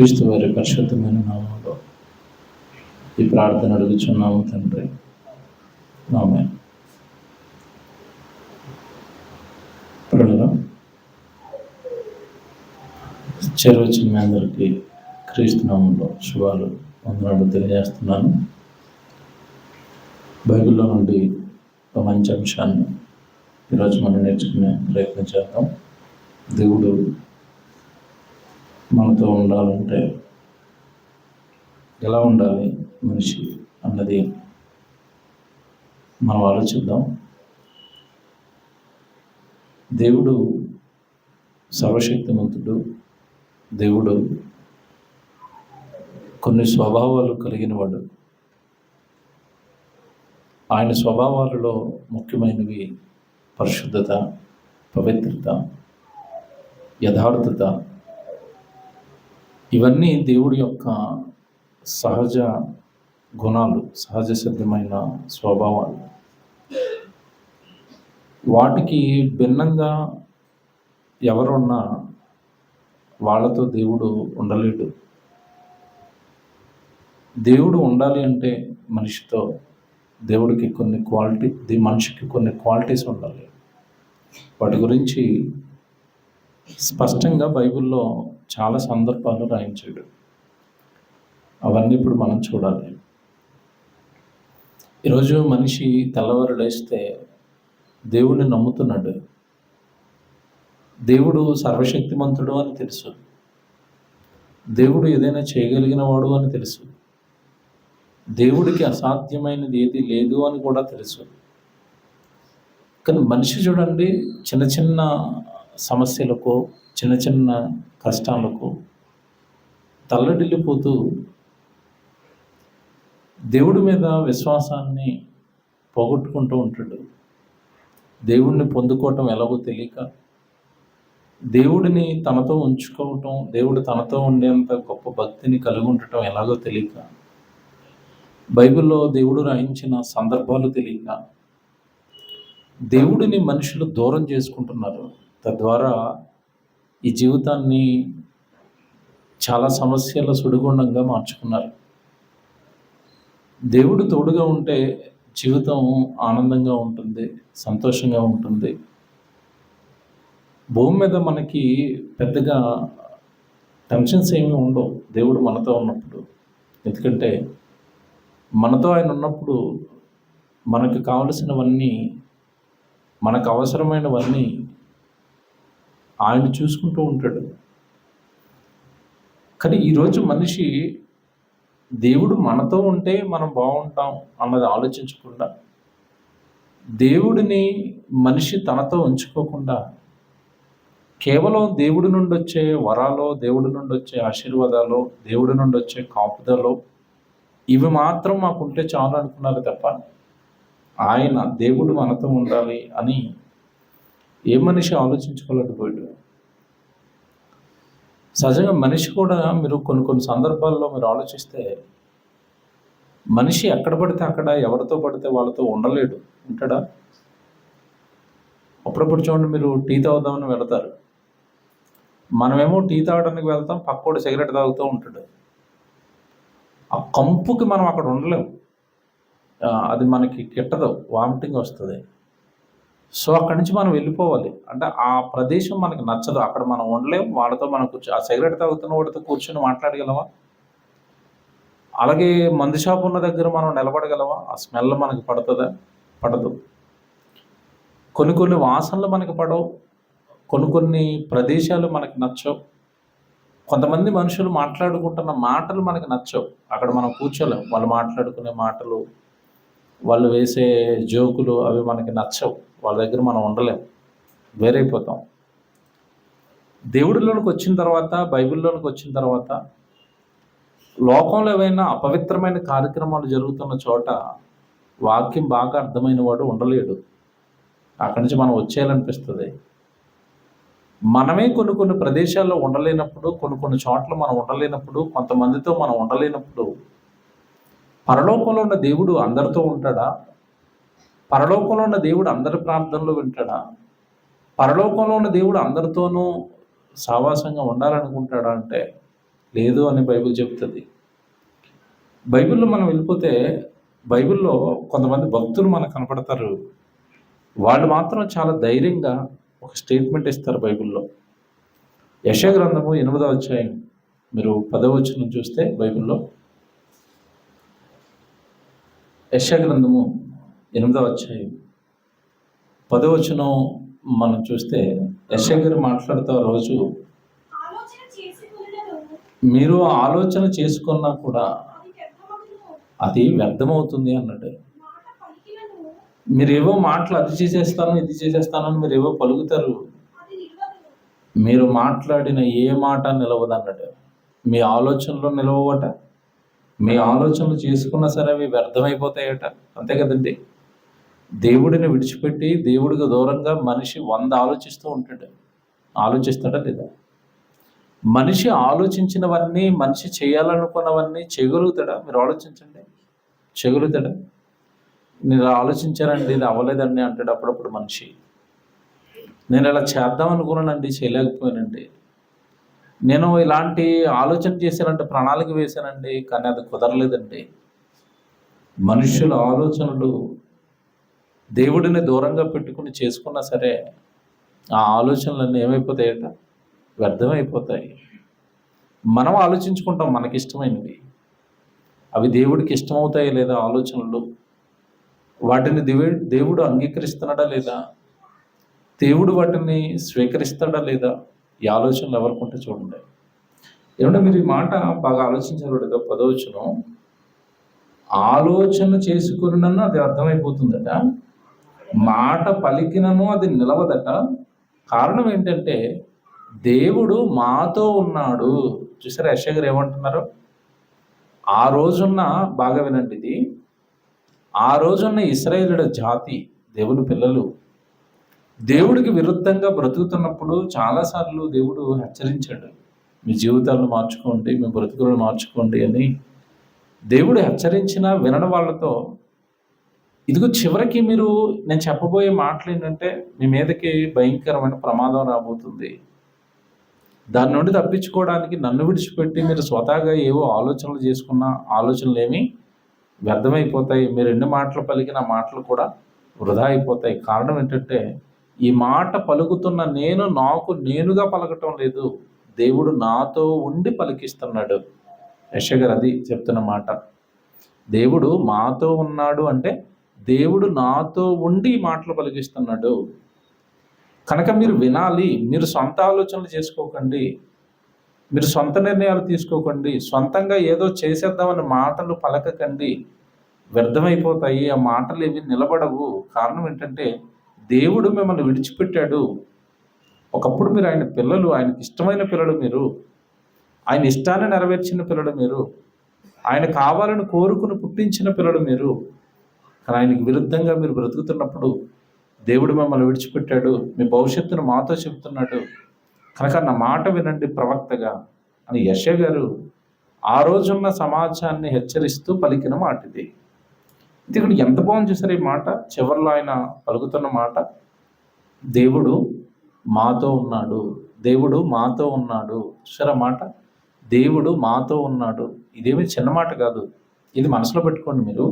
క్రీస్తు వారి పరిశుద్ధమైన నామంలో ఈ ప్రార్థన అడుగుచున్నాము తండ్రి, ఆమేన్. ప్రియులారా, చేరవచ్చిన మీ అందరికీ క్రీస్తు నామంలో శుభాలు, వందనాలు తెలియజేస్తున్నాను. బైబిల్లో నుండి ఒక మంచి అంశాన్ని ఈరోజు మనం నేర్చుకునే ప్రయత్నం చేద్దాం. దేవుడు మనతో ఉండాలంటే ఎలా ఉండాలి మనిషి అన్నది మనం ఆలోచిద్దాం. దేవుడు సర్వశక్తిమంతుడు. దేవుడు కొన్ని స్వభావాలు కలిగిన వాడు. ఆయన స్వభావాలలో ముఖ్యమైనవి పరిశుద్ధత, పవిత్రత, యథార్థత. ఇవన్నీ దేవుడి యొక్క సహజ గుణాలు, సహజ సిద్ధమైన స్వభావాలు. వాటికి భిన్నంగా ఎవరున్నా వాళ్ళతో దేవుడు ఉండలేడు. దేవుడు ఉండాలి అంటే మనిషితో దేవుడికి మనిషికి కొన్ని క్వాలిటీస్ ఉండాలి. వాటి గురించి స్పష్టంగా బైబిల్లో చాలా సందర్భాలు రాయించాడు. అవన్నీ ఇప్పుడు మనం చూడాలి. ఈరోజు మనిషి తెల్లవారు లేస్తే దేవుడిని నమ్ముతున్నాడు. దేవుడు సర్వశక్తిమంతుడు అని తెలుసు. దేవుడు ఏదైనా చేయగలిగిన వాడు అని తెలుసు. దేవుడికి అసాధ్యమైనది ఏది లేదు అని కూడా తెలుసు. కానీ మనిషి చూడండి, చిన్న చిన్న సమస్యలకు, చిన్న చిన్న కష్టాలకు తల్లడిల్లిపోతూ దేవుడి మీద విశ్వాసాన్ని పోగొట్టుకుంటూ ఉంటాడు. దేవుడిని పొందుకోవటం ఎలాగో తెలియక, దేవుడిని తనతో ఉంచుకోవటం, దేవుడు తనతో ఉండేంత గొప్ప భక్తిని కలిగి ఉండటం ఎలాగో తెలియక, బైబిల్లో దేవుడు రాయించిన సందర్భాలు తెలియక దేవుడిని మనుషులు దూరం చేసుకుంటున్నారు. తద్వారా ఈ జీవితాన్ని చాలా సమస్యల సుడిగుండంగా మార్చుకున్నారు. దేవుడు తోడుగా ఉంటే జీవితం ఆనందంగా ఉంటుంది, సంతోషంగా ఉంటుంది. భూమి మీద మనకి పెద్దగా టెన్షన్స్ ఏమీ ఉండవు దేవుడు మనతో ఉన్నప్పుడు. ఎందుకంటే మనతో ఆయన ఉన్నప్పుడు మనకు కావలసినవన్నీ, మనకు అవసరమైనవన్నీ ఆయన చూసుకుంటూ ఉంటాడు. కానీ ఈరోజు మనిషి దేవుడు మనతో ఉంటే మనం బాగుంటాం అన్నది ఆలోచించకుండా, దేవుడిని మనిషి తనతో ఉంచుకోకుండా కేవలం దేవుడి నుండి వచ్చే వరాలో, దేవుడి నుండి వచ్చే ఆశీర్వాదాలు, దేవుడి నుండి వచ్చే కాపుదలో ఇవి మాత్రం మాకుంటే చాలు అనుకున్నారు తప్ప, దేవుడు మనతో ఉండాలి అని ఏ మనిషి ఆలోచించుకోలేకపోయాడు. సహజంగా మనిషి కూడా మీరు కొన్ని సందర్భాల్లో మీరు ఆలోచిస్తే, మనిషి ఎక్కడ పడితే అక్కడ, ఎవరితో పడితే వాళ్ళతో ఉండలేడు. ఉంటాడా? అప్పుడప్పుడు చూడండి, మీరు టీ తాగుదామని వెళతారు. మనమేమో టీ తాగడానికి వెళ్తాం, పక్కోడు సిగరెట్ తాగుతూ ఉంటాడు. ఆ కంపుకి మనం అక్కడ ఉండలేము. అది మనకి కిట్టదు, వామిటింగ్ వస్తుంది. సో అక్కడి నుంచి మనం వెళ్ళిపోవాలి. అంటే ఆ ప్రదేశం మనకి నచ్చదు, అక్కడ మనం ఉండలేం. వాళ్ళతో మనం ఆ సిగరెట్ తాగుతున్న వాడితో కూర్చొని మాట్లాడగలవా? అలాగే మందు షాప్ ఉన్న దగ్గర మనం నిలబడగలవా? ఆ స్మెల్ మనకి పడుతుందా? పడదు. కొన్ని వాసనలు మనకి పడవు, కొన్ని ప్రదేశాలు మనకి నచ్చవు. కొంతమంది మనుషులు మాట్లాడుకుంటున్న మాటలు మనకి నచ్చవు, అక్కడ మనం కూర్చోలేం. వాళ్ళు మాట్లాడుకునే మాటలు, వాళ్ళు వేసే జోకులు అవి మనకి నచ్చవు. వాళ్ళ దగ్గర మనం ఉండలేం, వేరైపోతాం. దేవుడిలోనికి వచ్చిన తర్వాత, బైబిల్లోనికి వచ్చిన తర్వాత, లోకంలో ఏవైనా అపవిత్రమైన కార్యక్రమాలు జరుగుతున్న చోట వాక్యం బాగా అర్థమైన వాడు ఉండలేడు. అక్కడి నుంచి మనం వచ్చేయాలనిపిస్తుంది. మనమే కొన్ని ప్రదేశాల్లో ఉండలేనప్పుడు, కొన్ని చోట్ల మనం ఉండలేనప్పుడు, కొంతమందితో మనం ఉండలేనప్పుడు, పరలోకంలో ఉన్న దేవుడు అందరితో ఉంటాడా? పరలోకంలో ఉన్న దేవుడు అందరి ప్రార్థనలు వింటాడా? పరలోకంలో ఉన్న దేవుడు అందరితోనూ సావాసంగా ఉండాలనుకుంటాడా అంటే లేదు అని బైబిల్ చెప్తుంది. బైబిల్లో మనం వెళ్ళిపోతే బైబిల్లో కొంతమంది భక్తులు మనకు కనపడతారు. వాళ్ళు మాత్రం చాలా ధైర్యంగా ఒక స్టేట్మెంట్ ఇస్తారు బైబిల్లో. యెషయా గ్రంథము 8వ అధ్యాయం మీరు 10వ వచనం చూస్తే బైబిల్లో యెషయా గ్రంథము 8వ అధ్యాయం 10వ వచనం మనం చూస్తే యెషయా గారు మాట్లాడుతూ రోజు మీరు ఆలోచన చేసుకున్నా కూడా అది వ్యర్థమవుతుంది అన్నాడు. మీరేవో మాటలు అది చేసేస్తాను ఇది చేసేస్తానని మీరేవో పలుకుతారు, మీరు మాట్లాడిన ఏ మాట నిలవదు అన్నాడు. మీ ఆలోచనలో నిలవట, మీ ఆలోచనలు చేసుకున్నా సరే అవి వ్యర్థమైపోతాయట. అంతే కదండి. దేవుడిని విడిచిపెట్టి దేవుడికి దూరంగా మనిషి 100 ఆలోచిస్తూ ఉంటాడు. ఆలోచిస్తాడా లేదా? మనిషి ఆలోచించినవన్నీ, మనిషి చేయాలనుకున్నవన్నీ చేయగలుగుతాడా? మీరు ఆలోచించండి. చేయగలుగుతాడా? నేను ఇలా ఆలోచించానండి, ఇది అవ్వలేదండి అంటాడు అప్పుడప్పుడు మనిషి. నేను ఇలా చేద్దాం అనుకున్నానండి, చేయలేకపోయానండి. నేను ఇలాంటి ఆలోచన చేశానంటే, ప్రణాళిక వేశానండి, కానీ అది కుదరలేదండి. మనుషుల ఆలోచనలు దేవుడిని దూరంగా పెట్టుకుని చేసుకున్నా సరే ఆ ఆలోచనలన్నీ ఏమైపోతాయట? వ్యర్థమైపోతాయి. మనం ఆలోచించుకుంటాం మనకిష్టమైనవి, అవి దేవుడికి ఇష్టమవుతాయా లేదా ఆలోచనలు? వాటిని దేవుడు అంగీకరిస్తున్నాడా లేదా? దేవుడు వాటిని స్వీకరిస్తాడా లేదా? ఈ ఆలోచనలు ఎవరికి ఉంటే చూడండి. ఏమంటే మీరు ఈ మాట బాగా ఆలోచించారు. 10వ వచనం, ఆలోచన చేసుకున్నను అది అర్థమైపోతుందట, మాట పలికినను అది నిలవదట. కారణం ఏంటంటే దేవుడు మాతో ఉన్నాడు. చూసారా యెషయా గారు ఏమంటున్నారు? ఆ రోజున్న, బాగా వినండి ఇది, ఆ రోజున్న ఇశ్రాయేలుల జాతి, దేవుని పిల్లలు దేవుడికి విరుద్ధంగా బ్రతుకుతున్నప్పుడు చాలాసార్లు దేవుడు హెచ్చరించాడు. మీ జీవితాలను మార్చుకోండి, మీ బ్రతుకులను మార్చుకోండి అని దేవుడు హెచ్చరించిన వినడం వాళ్ళతో, ఇదిగో చివరికి మీరు నేను చెప్పబోయే మాటలు ఏంటంటే మీ మీదకి భయంకరమైన ప్రమాదం రాబోతుంది. దాని నుండి తప్పించుకోవడానికి నన్ను విడిచిపెట్టి మీరు స్వతహాగా ఏవో ఆలోచనలు చేసుకున్న ఆలోచనలు ఏమి వ్యర్థమైపోతాయి. మీరు ఎన్ని మాటలు పలికిన మాటలు కూడా వృధా అయిపోతాయి. కారణం ఏంటంటే ఈ మాట పలుకుతున్న నేను నాకు నేనుగా పలకటం లేదు, దేవుడు నాతో ఉండి పలికిస్తున్నాడు. యెషయా గారు అది చెప్తున్న మాట. దేవుడు మాతో ఉన్నాడు అంటే దేవుడు నాతో ఉండి మాటలు పలికిస్తున్నాడు. కనుక మీరు వినాలి. మీరు సొంత ఆలోచనలు చేసుకోకండి, మీరు సొంత నిర్ణయాలు తీసుకోకండి, సొంతంగా ఏదో చేసేద్దామని మాటలు పలకకండి. వ్యర్థమైపోతాయి. ఆ మాటలు ఏవి నిలబడవు. కారణం ఏంటంటే దేవుడు మిమ్మల్ని విడిచిపెట్టాడు. ఒకప్పుడు మీరు ఆయన పిల్లలు, ఆయనకి ఇష్టమైన పిల్లలు మీరు, ఆయన ఇష్టాన్ని నెరవేర్చిన పిల్లలు మీరు, ఆయన కావాలని కోరుకుని పుట్టించిన పిల్లలు మీరు. కానీ ఆయనకి విరుద్ధంగా మీరు బ్రతుకుతున్నప్పుడు దేవుడు మిమ్మల్ని విడిచిపెట్టాడు. మీ భవిష్యత్తును మాతో చెబుతున్నాడు. కనుక నా మాట వినండి ప్రవక్తగా అని యెషయా గారు ఆ రోజున్న సమాజాన్ని హెచ్చరిస్తూ పలికిన మాట ఇది. ఇది ఇక్కడ ఎంత బాగుంది చూసారు ఈ మాట. చివరిలో ఆయన పలుకుతున్న మాట, దేవుడు మాతో ఉన్నాడు, దేవుడు మాతో ఉన్నాడు. చూసారా మాట, దేవుడు మాతో ఉన్నాడు. ఇదేమి చిన్న మాట కాదు, ఇది మనసులో పెట్టుకోండి మీరు.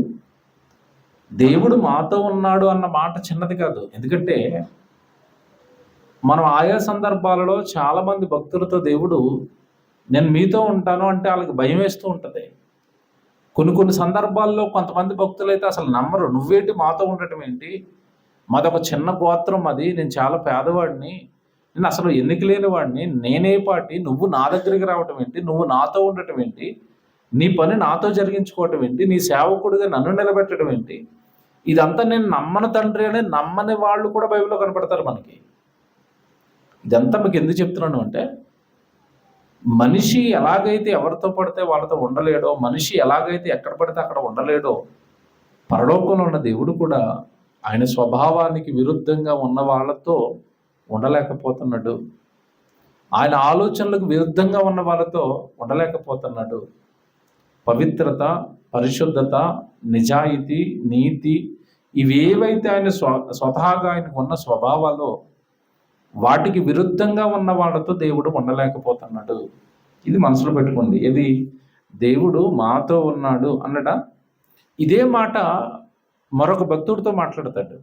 దేవుడు మాతో ఉన్నాడు అన్న మాట చిన్నది కాదు. ఎందుకంటే మనం ఆయా సందర్భాలలో చాలామంది భక్తులతో దేవుడు నేను మీతో ఉంటాను అంటే వాళ్ళకి భయం వేస్తూ ఉంటుంది. కొన్ని సందర్భాల్లో కొంతమంది భక్తులు అయితే అసలు నమ్మరు. నువ్వేంటి మాతో ఉండటం ఏంటి, మాదొక చిన్న గోత్రం, అది నేను చాలా పేదవాడిని, నేను అసలు ఎన్నిక లేని వాడిని, నేనే పాటి నువ్వు నా దగ్గరికి రావటం ఏంటి, నువ్వు నాతో ఉండటం ఏంటి, నీ పని నాతో జరిగించుకోవటం ఏంటి, నీ సేవకుడిగా నన్ను నిలబెట్టడం ఏంటి, ఇదంతా నేను నమ్మని తండ్రి అని నమ్మని వాళ్ళు కూడా బైబిల్లో కనపడతారు మనకి. ఇదంతా మీకు ఎందుకు చెప్తున్నాను అంటే, మనిషి ఎలాగైతే ఎవరితో పడితే వాళ్ళతో ఉండలేడో, మనిషి ఎలాగైతే ఎక్కడ పడితే అక్కడ ఉండలేడో, పరలోకంలో ఉన్న దేవుడు కూడా ఆయన స్వభావానికి విరుద్ధంగా ఉన్న వాళ్ళతో ఉండలేకపోతున్నాడు. ఆయన ఆలోచనలకు విరుద్ధంగా ఉన్న వాళ్ళతో ఉండలేకపోతున్నాడు. పవిత్రత, పరిశుద్ధత, నిజాయితీ, నీతి, ఇవేవైతే ఆయన స్వతహాగా ఆయనకు ఉన్న స్వభావాలో వాటికి విరుద్ధంగా ఉన్న వాళ్ళతో దేవుడు ఉండలేకపోతున్నాడు. ఇది మనసులో పెట్టుకోండి. ఇది దేవుడు మాతో ఉన్నాడు అన్నట. ఇదే మాట మరొక భక్తుడితో మాట్లాడతాడు.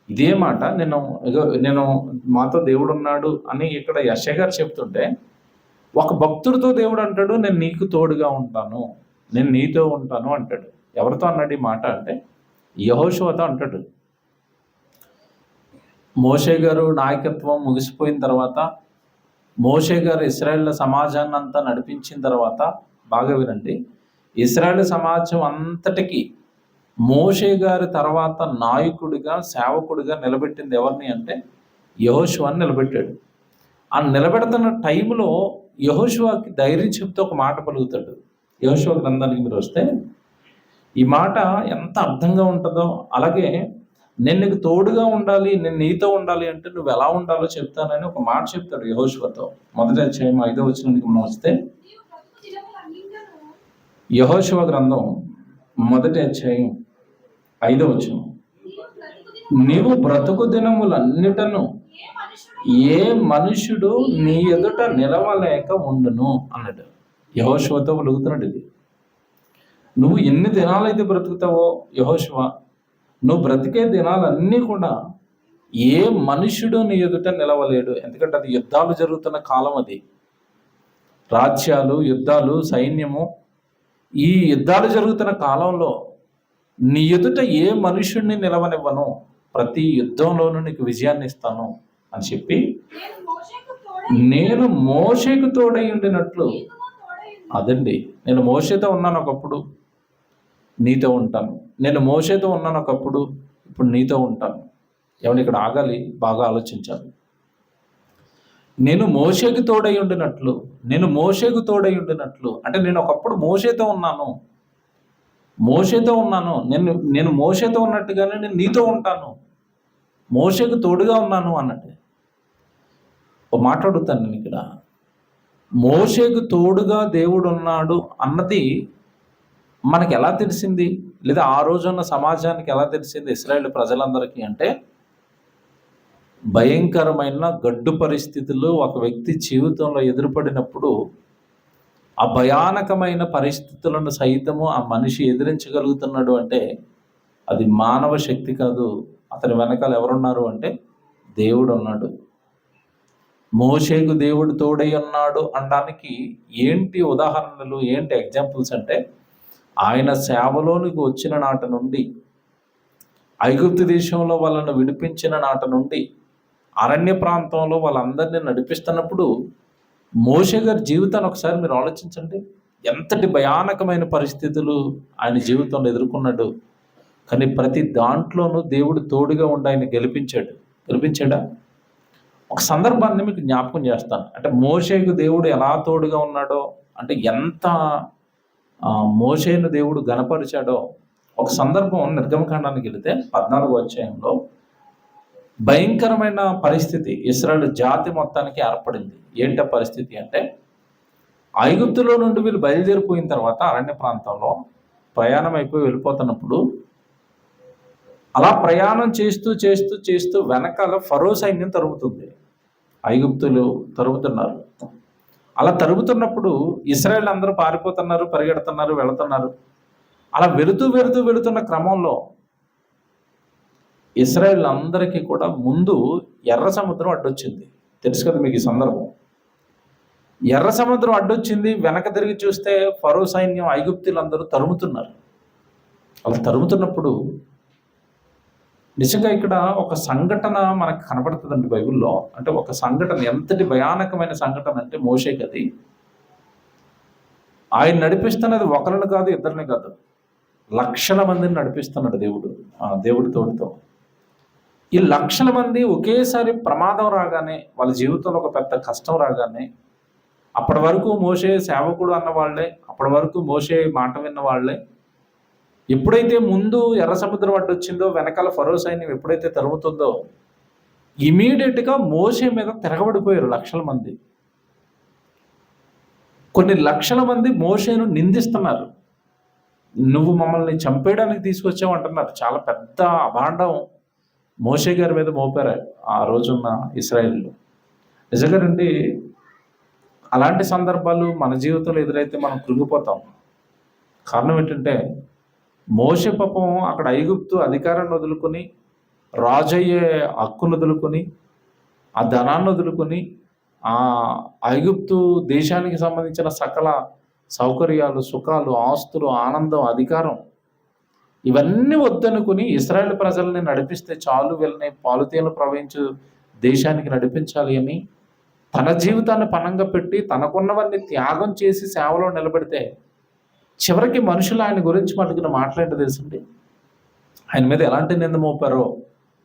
ఇదే మాట నేను మాతో దేవుడు ఉన్నాడు అని ఇక్కడ యెషయా గారు చెప్తుంటే, ఒక భక్తుడితో దేవుడు అంటాడు, నేను నీకు తోడుగా ఉంటాను, నేను నీతో ఉంటాను అంటాడు. ఎవరితో అన్నాడు ఈ మాట అంటే యెహోషువతో అంటాడు. మోషే గారు నాయకత్వం ముగిసిపోయిన తర్వాత, మోషే గారు ఇశ్రాయేల్ సమాజాన్ని అంతా నడిపించిన తర్వాత, బాగా వినండి, ఇశ్రాయేల్ సమాజం అంతటికి మోషే గారి తర్వాత నాయకుడిగా సేవకుడిగా నిలబెట్టింది ఎవరిని అంటే యెహోషువని నిలబెట్టాడు. ఆ నిలబెడుతున్న టైంలో యెహోషువకి ధైర్యం చెప్తే ఒక మాట పలుకుతాడు. యెహోషువ గ్రంథానికి మీరు వస్తే ఈ మాట ఎంత అర్థంగా ఉంటుందో, అలాగే నేను నీకు తోడుగా ఉండాలి, నేను నీతో ఉండాలి అంటే నువ్వు ఎలా ఉండాలో చెప్తానని ఒక మాట చెప్తాడు యెహోషువతో. మొదటి అధ్యాయం 5వ వచనానికి మనం వస్తే, యెహోషువ గ్రంథం మొదటి అధ్యాయం 5వ వచనం, నీవు బ్రతుకు దినములన్నిటను ఏ మనుషుడు నీ ఎదుట నిలవలేక ఉండును అన్నాడు. యెహోషువతో పలుకుతున్నాడు ఇది. నువ్వు ఎన్ని దినాలైతే బ్రతుకుతావో యెహోషువ, నువ్వు బ్రతికే దినాలన్నీ కూడా ఏ మనుషుడు నీ ఎదుట నిలవలేడు. ఎందుకంటే అది యుద్ధాలు జరుగుతున్న కాలం, అది రాజ్యాలు, యుద్ధాలు, సైన్యము, ఈ యుద్ధాలు జరుగుతున్న కాలంలో నీ ఎదుట ఏ మనుషుడిని నిలవనివ్వను, ప్రతి యుద్ధంలోనూ నీకు విజయాన్ని ఇస్తాను అని చెప్పి, నేను మోషేకు తోడై ఉండినట్లు, అదండి, నేను మోషేతో ఉన్నాను ఒకప్పుడు, నీతో ఉంటాను. నేను మోషేతో ఉన్నాను ఒకప్పుడు, ఇప్పుడు నీతో ఉంటాను. ఏమన్నా ఇక్కడ ఆగాలి, బాగా ఆలోచించాలి. నేను మోషేకు తోడై ఉండినట్లు, నేను మోషేకు తోడై ఉండినట్లు అంటే నేను ఒకప్పుడు మోషేతో ఉన్నాను, నేను మోషేతో ఉన్నట్టుగానే నేను నీతో ఉంటాను, మోషేకు తోడుగా ఉన్నాను అన్నట్టు. ఒక మాట అడుగుతాను నేను ఇక్కడ, మోషేకు తోడుగా దేవుడు ఉన్నాడు అన్నది మనకి ఎలా తెలిసింది, లేదా ఆ రోజున్న సమాజానికి ఎలా తెలిసింది, ఇశ్రాయేలు ప్రజలందరికీ అంటే, భయంకరమైన గడ్డు పరిస్థితులు ఒక వ్యక్తి జీవితంలో ఎదురుపడినప్పుడు ఆ భయానకమైన పరిస్థితులను సైతము ఆ మనిషి ఎదిరించగలుగుతున్నాడు అంటే అది మానవ శక్తి కాదు, అతని వెనకాల ఎవరున్నారు అంటే దేవుడు ఉన్నాడు. మోషేకు దేవుడు తోడై ఉన్నాడు అనడానికి ఏంటి ఉదాహరణలు, ఏంటి ఎగ్జాంపుల్స్ అంటే, ఆయన సేవలోనికి వచ్చిన నాటి నుండి, ఐగుప్తు దేశంలో వాళ్ళను విడిపించిన నాటి నుండి, అరణ్య ప్రాంతంలో వాళ్ళందరినీ నడిపిస్తున్నప్పుడు మోషే గారి జీవితాన్ని ఒకసారి మీరు ఆలోచించండి. ఎంతటి భయానకమైన పరిస్థితులు ఆయన జీవితంలో ఎదుర్కొన్నాడు. కానీ ప్రతి దాంట్లోనూ దేవుడు తోడుగా ఉండి ఆయన గెలిపించాడా? ఒక సందర్భాన్ని మీకు జ్ఞాపకం చేస్తాను. అంటే మోషేకు దేవుడు ఎలా తోడుగా ఉన్నాడో, అంటే ఎంత మోషేను దేవుడు గణపరిచాడో. ఒక సందర్భం నిర్గమకాండానికి వెళితే 14వ అధ్యాయంలో భయంకరమైన పరిస్థితి ఇశ్రాయేలు జాతి మొత్తానికి ఏర్పడింది. ఏంట పరిస్థితి అంటే, ఐగుప్తులో నుండి వీళ్ళు బయలుదేరిపోయిన తర్వాత అరణ్య ప్రాంతంలో ప్రయాణం అయిపోయి వెళ్ళిపోతున్నప్పుడు, అలా ప్రయాణం చేస్తూ వెనకాల ఫరో సైన్యం తరుగుతుంది. ఐగుప్తులు తరుగుతున్నారు. అలా తరుగుతున్నప్పుడు ఇశ్రాయేల్ అందరూ పారిపోతున్నారు, పరిగెడుతున్నారు, వెళుతున్నారు. అలా వెళుతున్న క్రమంలో ఇశ్రాయేల్ అందరికీ కూడా ముందు ఎర్ర సముద్రం అడ్డొచ్చింది. తెలుసు కదా మీకు ఈ సందర్భం. ఎర్ర సముద్రం అడ్డొచ్చింది. వెనక తిరిగి చూస్తే ఫరో సైన్యం, ఐగుప్తులందరూ తరుముతున్నారు. అలా తరుముతున్నప్పుడు నిజంగా ఇక్కడ ఒక సంఘటన మనకు కనబడుతుందండి బైబిల్లో. అంటే ఒక సంఘటన, ఎంతటి భయానకమైన సంఘటన అంటే మోషేకి అది. ఆయన నడిపిస్తున్నది ఒకరిని కాదు, ఇద్దరిని కాదు, లక్షల మందిని నడిపిస్తున్నాడు దేవుడి తోడుతో. ఈ లక్షల మంది ఒకేసారి ప్రమాదం రాగానే, వాళ్ళ జీవితంలో ఒక పెద్ద కష్టం రాగానే, అప్పటి వరకు మోషే సేవకుడు అన్న వాళ్ళే, అప్పటి వరకు మోషే మాట విన్న వాళ్ళే, ఎప్పుడైతే ముందు ఎర్ర సముద్రం అడ్డు వచ్చిందో, వెనకాల ఫరో సైన్యం ఎప్పుడైతే తరుగుతుందో, ఇమీడియట్గా మోషే మీద తిరగబడిపోయారు లక్షల మంది. కొన్ని లక్షల మంది మోషేను నిందిస్తున్నారు. నువ్వు మమ్మల్ని చంపేయడానికి తీసుకొచ్చావు అంటున్నారు. చాలా పెద్ద అభాండం మోషే గారి మీద మోపారు ఆ రోజున్న ఇశ్రాయేలు. నిజంగానండి, అలాంటి సందర్భాలు మన జీవితంలో ఎదురైతే మనం కృంగిపోతాం. కారణం ఏంటంటే మోషే పాపం అక్కడ ఐగుప్తు అధికారాన్ని వదులుకొని, రాజయ్యే హక్కును వదులుకొని, ఆ ధనాన్ని వదులుకొని, ఆ ఐగుప్తు దేశానికి సంబంధించిన సకల సౌకర్యాలు, సుఖాలు, ఆస్తులు, ఆనందం, అధికారం ఇవన్నీ వద్దనుకుని ఇశ్రాయేలు ప్రజల్ని నడిపిస్తే చాలు, వీళ్ళని పాలుతేనెలు ప్రవహించు దేశానికి నడిపించాలి అని తన జీవితాన్ని పణంగా పెట్టి తనకున్నవన్నీ త్యాగం చేసి సేవలో నిలబెడితే చివరికి మనుషులు ఆయన గురించి మటుకున్న మాట్లాడి తెలుసండి. ఆయన మీద ఎలాంటి నింద మోపారో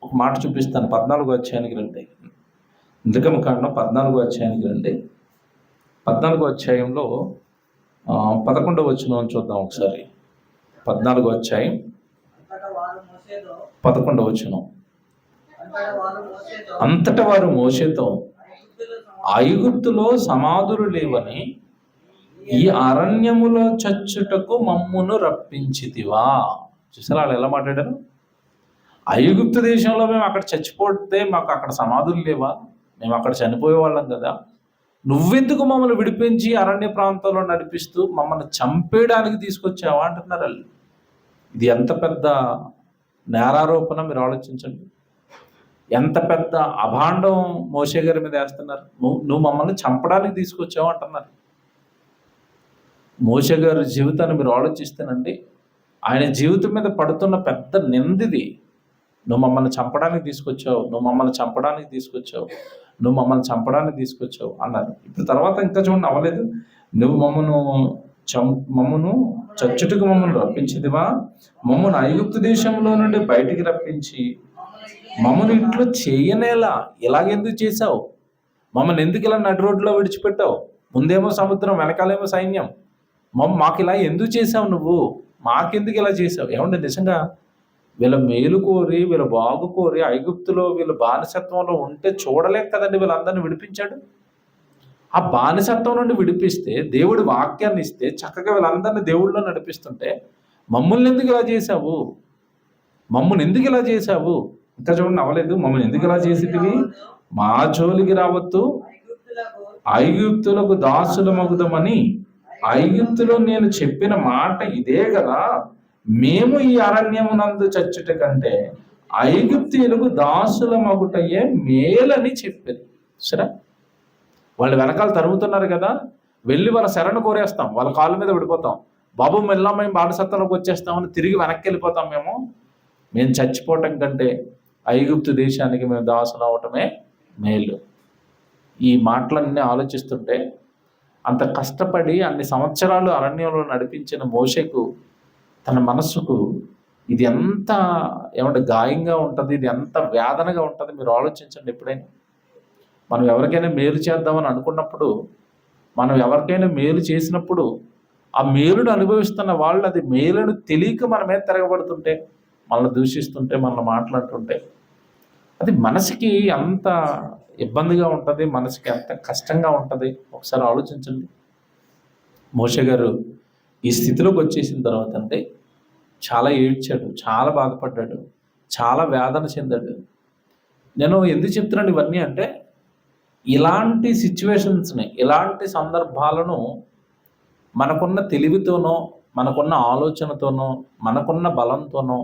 ఒక మాట చూపిస్తాను. 14వ అధ్యాయానికి రండి. నిర్గమకాండం 14వ అధ్యాయానికి రండి. 14వ అధ్యాయంలో 11వ వచనం చూద్దాం ఒకసారి. 14వ అధ్యాయం 11వ వచనం. అంతటా వారు మోషేతో, ఐగుప్తులో సమాధులు లేవని ఈ అరణ్యములో చచ్చుటకు మమ్మును రప్పించితివా. చూసారా వాళ్ళు ఎలా మాట్లాడారు? ఐగుప్తు దేశంలో మేము అక్కడ చచ్చిపోతే మాకు అక్కడ సమాధులు లేవా? మేము అక్కడ చనిపోయే వాళ్ళం కదా. నువ్వెందుకు మమ్మల్ని విడిపించి అరణ్య ప్రాంతంలో నడిపిస్తూ మమ్మల్ని చంపేయడానికి తీసుకొచ్చావా అంటున్నారు వాళ్ళు. ఇది ఎంత పెద్ద నేరారోపణ మీరు ఆలోచించండి. ఎంత పెద్ద అభాండం మోషే గారి మీద వేస్తున్నారు. నువ్వు మమ్మల్ని చంపడానికి తీసుకొచ్చావు అంటున్నారు. మోషే గారి జీవితాన్ని మీరు ఆలోచిస్తేనండి, ఆయన జీవితం మీద పడుతున్న పెద్ద నిందిది. నువ్వు మమ్మల్ని చంపడానికి తీసుకొచ్చావు, నువ్వు మమ్మల్ని చంపడానికి తీసుకొచ్చావు, నువ్వు మమ్మల్ని చంపడానికి తీసుకొచ్చావు అన్నారు. ఇప్పుడు తర్వాత ఇంకా చూడండి, అవ్వలేదు. నువ్వు మమ్మను చచ్చుటకు మమ్మల్ని రప్పించిదివా, మమ్మల్ని ఐగుప్తు దేశంలో నుండి బయటికి రప్పించి మమ్మల్ని ఇట్లు చేయనేలా ఇలాగెందుకు చేశావు? మమ్మల్ని ఎందుకు ఇలా నడి రోడ్లో విడిచిపెట్టావు? ముందేమో సముద్రం, వెనకాలేమో సైన్యం. మాకు ఇలా ఎందుకు చేసావు? నువ్వు మాకెందుకు ఇలా చేసావు? ఏమంటే నిజంగా వీళ్ళ మేలు కోరి, వీళ్ళ బాగు కోరి ఐగుప్తులో వీళ్ళ బానిసత్వంలో ఉంటే చూడలేక కదండి వీళ్ళందరినీ విడిపించాడు. ఆ బానిసత్వం నుండి విడిపిస్తే, దేవుడి వాక్యాన్ని ఇస్తే చక్కగా వీళ్ళందరినీ దేవుళ్ళలో నడిపిస్తుంటే మమ్మల్ని ఎందుకు ఇలా చేశావు? మమ్మల్ని ఎందుకు ఇలా చేశావు? ఇంకా చూడండి, అవ్వలేదు. మమ్మల్ని ఎందుకు ఇలా చేసేటివి? మా జోలికి రావద్దు, ఐగుప్తులకు దాసుల మగుదమని ఐగుప్తులో నేను చెప్పిన మాట ఇదే కదా. మేము ఈ అరణ్యమునందు చచ్చుట కంటే ఐగుప్తీయులకు దాసుల మగుటయ్యే మేలని చెప్పారు. సరే, వాళ్ళు వెనకాల తరుగుతున్నారు కదా, వెళ్ళి వాళ్ళ శరణు కోరేస్తాం, వాళ్ళ కాళ్ళ మీద విడిపోతాం. బాబు మెల్లా మేము బానిసత్వంలోకి వచ్చేస్తామని తిరిగి వెనక్కి వెళ్ళిపోతాం. మేము చచ్చిపోవటం కంటే ఐగుప్తు దేశానికి మేము దాసులు అవటమే మేలు. ఈ మాటలన్నీ ఆలోచిస్తుంటే అంత కష్టపడి అన్ని సంవత్సరాలు అరణ్యంలో నడిపించిన మోషేకు తన మనస్సుకు ఇది ఎంత గాయంగా ఉంటుంది, ఇది ఎంత వేదనగా ఉంటుంది మీరు ఆలోచించండి. ఎప్పుడైనా మనం ఎవరికైనా మేలు చేద్దామని అనుకున్నప్పుడు, మనం ఎవరికైనా మేలు చేసినప్పుడు ఆ మేలును అనుభవిస్తున్న వాళ్ళు అది మేలును తెలియక మన మీద తిరగబడుతుంటే, మనల్ని దూషిస్తుంటే, మనల్ని మాట్లాడుతుంటే అది మనసుకి ఎంత ఇబ్బందిగా ఉంటుంది, మనసుకి ఎంత కష్టంగా ఉంటుంది. ఒకసారి ఆలోచించండి. మోషే గారు ఈ స్థితిలోకి వచ్చేసిన తర్వాత అంటే చాలా ఏడ్చాడు, చాలా బాధపడ్డాడు, చాలా వేదన చెందాడు. నేను ఎందుకు చెప్తున్నాను ఇవన్నీ అంటే, ఇలాంటి సిచ్యువేషన్స్ని, ఇలాంటి సందర్భాలను మనకున్న తెలివితోనో, మనకున్న ఆలోచనతోనో, మనకున్న బలంతోనో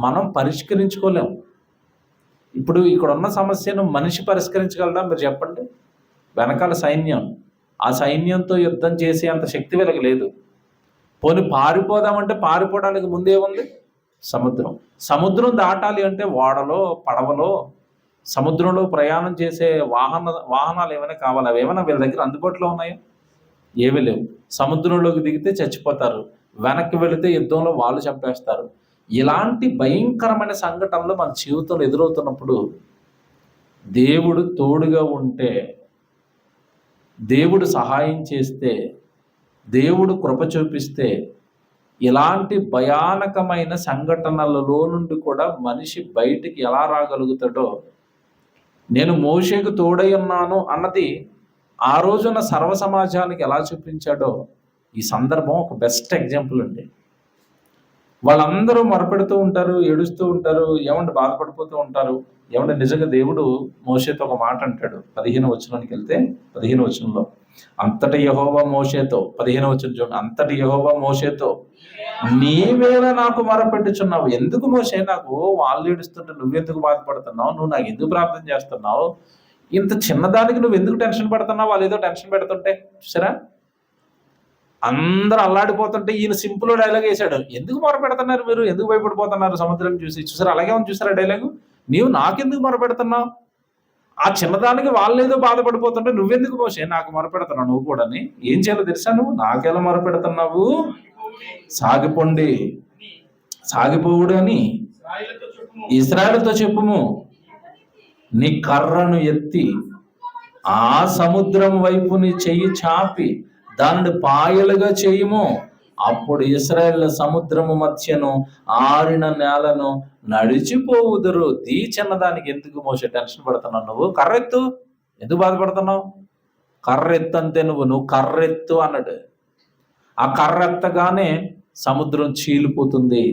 మనం పరిష్కరించుకోలేము. ఇప్పుడు ఇక్కడ ఉన్న సమస్యను మనిషి పరిష్కరించగలరా మీరు చెప్పండి? వెనకాల సైన్యం, ఆ సైన్యంతో యుద్ధం చేసే అంత శక్తి వీళ్ళకి లేదు. పోనీ పారిపోదామంటే పారిపోవడానికి ముందేముంది? సముద్రం. సముద్రం దాటాలి అంటే ఓడలో, పడవలో, సముద్రంలో ప్రయాణం చేసే వాహనాలు ఏమైనా కావాలి. అవి ఏమైనా వీళ్ళ దగ్గర అందుబాటులో ఉన్నాయా? ఏమీ లేవు. సముద్రంలోకి దిగితే చచ్చిపోతారు, వెనక్కి వెళితే యుద్ధంలో వాళ్ళు చంపేస్తారు. ఇలాంటి భయంకరమైన సంఘటనలు మన జీవితంలో ఎదురవుతున్నప్పుడు దేవుడు తోడుగా ఉంటే, దేవుడు సహాయం చేస్తే, దేవుడు కృప చూపిస్తే ఇలాంటి భయానకమైన సంఘటనలలో నుండి కూడా మనిషి బయటికి ఎలా రాగలుగుతాడో, నేను మోషేకు తోడై ఉన్నాను అన్నది ఆ రోజున సర్వ సమాజానికి ఎలా చూపించాడో ఈ సందర్భం ఒక బెస్ట్ ఎగ్జాంపుల్ అండి. వాళ్ళందరూ మొరపెడుతూ ఉంటారు, ఏడుస్తూ ఉంటారు, బాధపడిపోతూ ఉంటారు. నిజంగా దేవుడు మోషేతో ఒక మాట అంటాడు. 15వ వచనానికి వెళ్తే 15వ వచనంలో, అంతటి యెహోవా మోషేతో 15వ వచనం చూడండి. అంతటి యెహోవా మోషేతో నీవేళ నాకు మొరపెట్టుచున్నావు. ఎందుకు మోషే నాకు వాళ్ళు ఏడుస్తుంటే నువ్వెందుకు బాధపడుతున్నావు? నువ్వు నాకు ఎందుకు ప్రార్థన చేస్తున్నావు? ఇంత చిన్నదానికి నువ్వు ఎందుకు టెన్షన్ పడుతున్నావు? వాళ్ళు ఏదో టెన్షన్ పెడుతుంటే చూసారా, అందరూ అల్లాడిపోతుంటే ఈయన సింపుల్ డైలాగ్ వేసాడు. ఎందుకు మొరపెడుతున్నారు మీరు? ఎందుకు భయపడిపోతున్నారు సముద్రం చూసి? చూసారా, అలాగే ఉంది చూసారా డైలాగు. నీవు నాకెందుకు మొరపెడుతున్నావు? ఆ చిన్నదానికి వాళ్ళు ఏదో బాధపడిపోతుంటే నువ్వెందుకు మోషే నాకు మొరపెడుతున్నావు? నువ్వు కూడా ఏం చేయాలో తెలుసా? నువ్వు నాకెలా మొరపెడుతున్నావు? సాగిపోండి, సాగిపోవుడు అని ఇశ్రాయేలుతో చెప్పుము. నీ కర్రను ఎత్తి ఆ సముద్రం వైపు నీ చెయ్యి చాపి దానిని పాయలుగా చేయుము. అప్పుడు ఇశ్రాయేలు సముద్రము మధ్యను ఆరిన నేలను నడిచిపోవుదురు. దీ చిన్నదానికి ఎందుకు మోసే టెన్షన్ పడుతున్నావు? నువ్వు కర్రెత్తు, ఎందుకు బాధపడుతున్నావు? కర్రెత్తు అంతే, నువ్వు కర్రెత్తు అన్నాడు. ఆ కర్రెత్తగానే సముద్రం చీలిపోతుంది,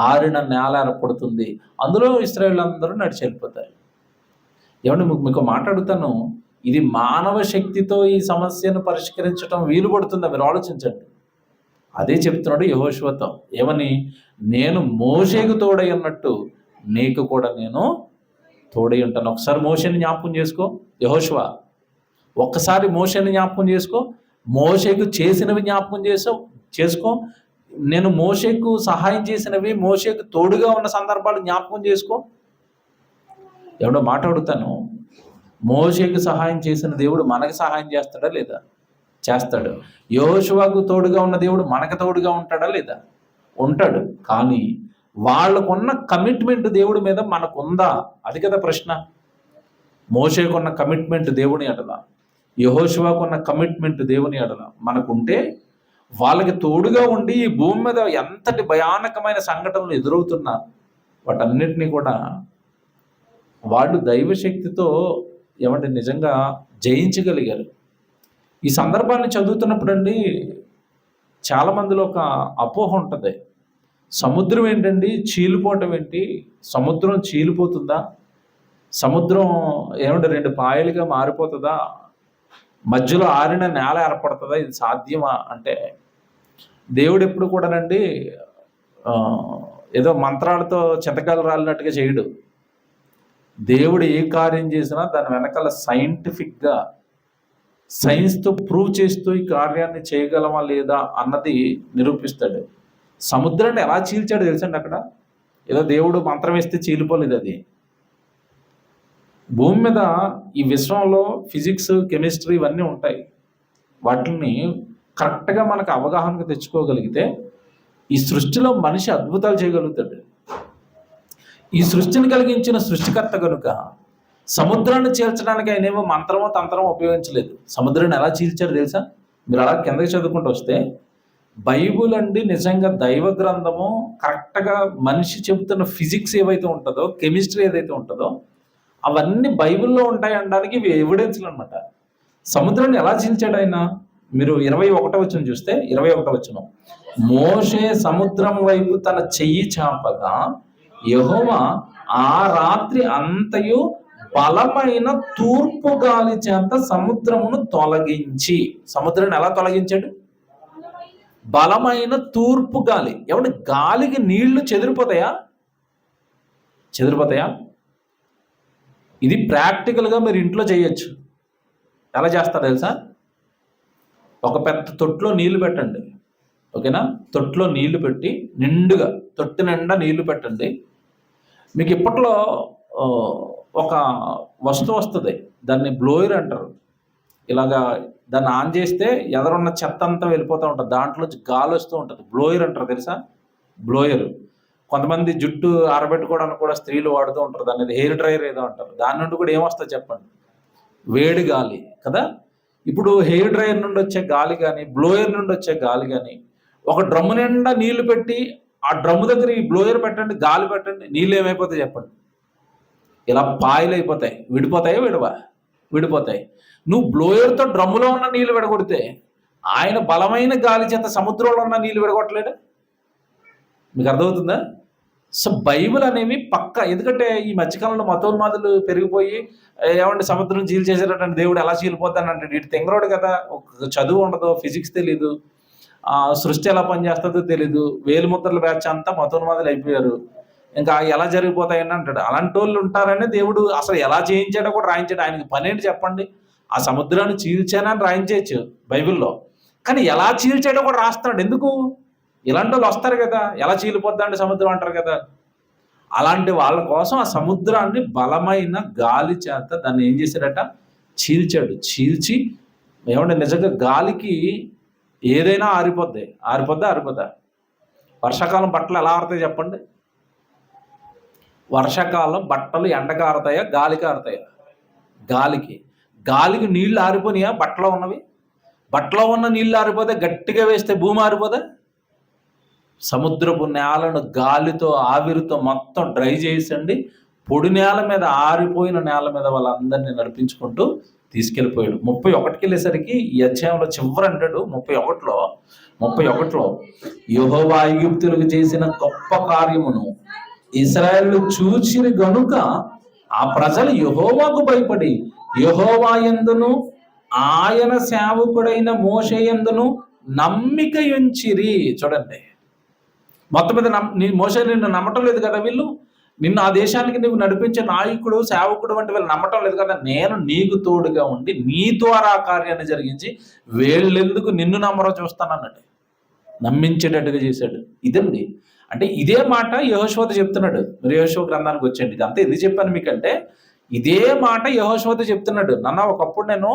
ఆరిన నేల ఏర్పడుతుంది, అందులో ఇశ్రాయేలు అందరూ నడిచి వెళ్ళిపోతారు. ఏమంటే మీకు మాట్లాడుతాను, ఇది మానవ శక్తితో ఈ సమస్యను పరిష్కరించడం వీలు పడుతుందా? మీరు ఆలోచించండి. అదే చెప్తున్నాడు యెహోషువతో, ఏమని? నేను మోషేకు తోడై ఉన్నట్టు నీకు కూడా నేను తోడై ఉంటాను. ఒకసారి మోషేని జ్ఞాపకం చేసుకో యెహోషువ, ఒక్కసారి మోషేని జ్ఞాపకం చేసుకో, మోషేకు చేసినవి జ్ఞాపకం చేసుకో. నేను మోషేకు సహాయం చేసినవి, మోషేకు తోడుగా ఉన్న సందర్భాలు జ్ఞాపకం చేసుకో. ఎవడో మాట్లాడుతాను, మోషేకు సహాయం చేసిన దేవుడు మనకి సహాయం చేస్తాడా లేదా? చేస్తాడు. యెహోషువకు తోడుగా ఉన్న దేవుడు మనకు తోడుగా ఉంటాడా లేదా? ఉంటాడు. కానీ వాళ్ళకున్న కమిట్మెంట్ దేవుడి మీద మనకుందా? అది కదా ప్రశ్న. మోషేకున్న కమిట్మెంట్ దేవుని ఎడల, యెహోషువకున్న కమిట్మెంట్ దేవుని ఎడల మనకుంటే వాళ్ళకి తోడుగా ఉండి ఈ భూమి మీద ఎంతటి భయానకమైన సంఘటనలు ఎదురవుతున్నా వాటన్నిటినీ కూడా వాళ్ళు దైవశక్తితో ఏమంటే నిజంగా జయించగలిగారు. ఈ సందర్భాన్ని చదువుతున్నప్పుడు అండి చాలామందిలో ఒక అపోహ ఉంటుంది. సముద్రం ఏంటండి చీలిపోవటం ఏంటి? సముద్రం చీలిపోతుందా? సముద్రం ఏమంటే 2 పాయలుగా మారిపోతుందా? మధ్యలో ఆరిన నేల ఏర్పడుతుందా? ఇది సాధ్యమా అంటే, దేవుడు ఎప్పుడు కూడానండి ఏదో మంత్రాలతో చింతకాయలు రాలినట్టుగా చేయడు. దేవుడు ఏ కార్యం చేసినా దాని వెనకాల సైంటిఫిక్గా సైన్స్తో ప్రూవ్ చేస్తూ ఈ కార్యాన్ని చేయగలమా లేదా అన్నది నిరూపిస్తాడు. సముద్రాన్ని ఎలా చీల్చాడో తెలుసండి. అక్కడ ఏదో దేవుడు మంత్రం వేస్తే చీలిపోలేదు. అది భూమి మీద ఈ విశ్వంలో ఫిజిక్స్, కెమిస్ట్రీ ఇవన్నీ ఉంటాయి. వాటిని కరెక్ట్గా మనకు అవగాహనకు తెచ్చుకోగలిగితే ఈ సృష్టిలో మనిషి అద్భుతాలు చేయగలుగుతాడు. ఈ సృష్టిని కలిగించిన సృష్టికర్త కనుక సముద్రాన్ని చీల్చడానికి ఆయనేమో మంత్రమో తంత్రమో ఉపయోగించలేదు. సముద్రాన్ని ఎలా చీల్చారు తెలుసా? మీరు అలా కిందకి చదువుకుంటూ వస్తే బైబుల్ అండి నిజంగా దైవ గ్రంథము. కరెక్ట్గా మనిషి చెబుతున్న ఫిజిక్స్ ఏవైతే ఉంటుందో, కెమిస్ట్రీ ఏదైతే ఉంటుందో అవన్నీ బైబిల్లో ఉంటాయి అనడానికి ఇవి ఎవిడెన్స్లు అనమాట. సముద్రాన్ని ఎలా చీల్చాడు ఆయన? మీరు 21వ వచనం చూస్తే, 21వ వచనం, మోషే సముద్రం వైపు తన చెయ్యి చాపగా యెహోవా ఆ రాత్రి అంతయు బలమైన తూర్పు గాలి చేత సముద్రమును తొలగించి. సముద్రాన్ని ఎలా తొలగించాడు? బలమైన తూర్పు గాలి. ఏమంటే గాలికి నీళ్లు చెదిరిపోతాయా? చెదిరిపోతాయా? ఇది ప్రాక్టికల్గా మీరు ఇంట్లో చేయొచ్చు. ఎలా చేస్తారు తెలుసా? ఒక పెద్ద తొట్టులో నీళ్లు పెట్టండి, ఓకేనా? తొట్టులో నీళ్లు పెట్టి నిండుగా తొట్టి నిండా నీళ్లు పెట్టండి. మీకు ఇప్పట్లో ఒక వస్తువు వస్తుంది, దాన్ని బ్లోయర్ అంటారు. ఇలాగా దాన్ని ఆన్ చేస్తే ఎదరున్న చెత్త అంతా వెళ్ళిపోతూ ఉంటుంది, దాంట్లోంచి గాలి వస్తూ ఉంటుంది. బ్లోయర్ అంటారు తెలుసా? బ్లోయర్. కొంతమంది జుట్టు ఆరబెట్టుకోవడానికి కూడా స్త్రీలు వాడుతూ ఉంటారు దాన్ని, హెయిర్ డ్రైయర్ ఏదో అంటారు. దాని నుండి కూడా ఏమొస్తుంది చెప్పండి? వేడి గాలి కదా. ఇప్పుడు హెయిర్ డ్రైయర్ నుండి వచ్చే గాలి కానీ, బ్లోయర్ నుండి వచ్చే గాలి కానీ, ఒక డ్రమ్ము నిండా నీళ్లు పెట్టి ఆ డ్రమ్ము దగ్గర ఈ బ్లోయర్ పెట్టండి, గాలి పెట్టండి, నీళ్ళు ఏమైపోతాయి చెప్పండి? ఇలా పాయలు అయిపోతాయి. విడిపోతాయా? విడిపోతాయి. నువ్వు బ్లోయర్తో డ్రమ్ములో ఉన్న నీళ్ళు విడగొడితే ఆయన బలమైన గాలి చేత సముద్రంలో ఉన్న నీళ్ళు విడగొట్టలేడు. మీకు అర్థమవుతుందా? సో బైబిల్ అనేవి పక్క, ఎందుకంటే ఈ మధ్యకాలంలో మతోన్మాదులు పెరిగిపోయి ఏమంటే సముద్రం చీల్చేసారటండి, దేవుడు ఎలా చీలిపోతానంటే ఇటు తెంగరోడు కదా, ఒక చదువు ఉండదు, ఫిజిక్స్ తెలీదు, సృష్టి ఎలా పనిచేస్తుందో తెలీదు, వేలు ముద్రల బ్యాచ్ అంతా మతోన్మాదులు అయిపోయారు, ఇంకా ఎలా జరిగిపోతాయని అంటాడు. అలాంటి వాళ్ళు ఉంటారని దేవుడు అసలు ఎలా చేయించాడో కూడా రాయించాడు. ఆయనకి పనేంటి చెప్పండి? ఆ సముద్రాన్ని చీల్చానని రాయించవచ్చు బైబిల్లో, కానీ ఎలా చీల్చాడో కూడా రాస్తున్నాడు. ఎందుకు? ఇలాంటి వాళ్ళు వస్తారు కదా, ఎలా చీలిపోద్దా అంటే సముద్రం అంటారు కదా, అలాంటి వాళ్ళ కోసం ఆ సముద్రాన్ని బలమైన గాలి చేత దాన్ని ఏం చేశాడట, చీల్చాడు. చీల్చి ఏమంటే నిజంగా గాలికి ఏదైనా ఆరిపోద్దా? వర్షాకాలం బట్టలు ఎలా ఆరుతాయి చెప్పండి? వర్షాకాలం బట్టలు ఎండకు ఆరుతాయా, గాలికి ఆరుతాయా? గాలికి నీళ్లు ఆరిపోయినాయా? బట్టలో ఉన్న నీళ్లు ఆరిపోతే గట్టిగా వేస్తే భూమి ఆరిపోదా? సముద్రపు నేలను గాలితో ఆవిరితో మొత్తం డ్రై చేసండి, పొడి నేల మీద, ఆరిపోయిన నేల మీద వాళ్ళందరినీ నడిపించుకుంటూ తీసుకెళ్ళిపోయాడు. 31కి వెళ్ళేసరికి ఈ అధ్యాయంలో చివరి అంటాడు, 31లో యెహోవా ఐగుప్తులకు చేసిన గొప్ప కార్యమును ఇశ్రాయేలు చూచిరి గనుక ఆ ప్రజలు యెహోవాకు భయపడి యెహోవా యందును ఆయన సేవకుడైన మోషే యందును నమ్మిక ఉంచిరి. చూడండి, మొత్తం మీద మోషే నిన్ను నమ్మటం లేదు కదా, వీళ్ళు నిన్ను ఆ దేశానికి నువ్వు నడిపించే నాయకుడు, సేవకుడు వంటి వీళ్ళు నమ్మటం లేదు కదా, నేను నీకు తోడుగా ఉండి నీ ద్వారా ఆ కార్యాన్ని జరిగించి వీళ్ళెందుకు నిన్ను నమ్మరో చూస్తానన్నాడు. నమ్మించేటట్టుగా చేశాడు. ఇదండి, అంటే ఇదే మాట యెహోషువతో చెప్తున్నాడు. మీరు యెహోషువ గ్రంథానికి వచ్చేయండి. ఇదంతా ఎందుకు చెప్పాను మీకంటే, ఇదే మాట యెహోషువతో చెప్తున్నాడు. నాన్న, ఒకప్పుడు నేను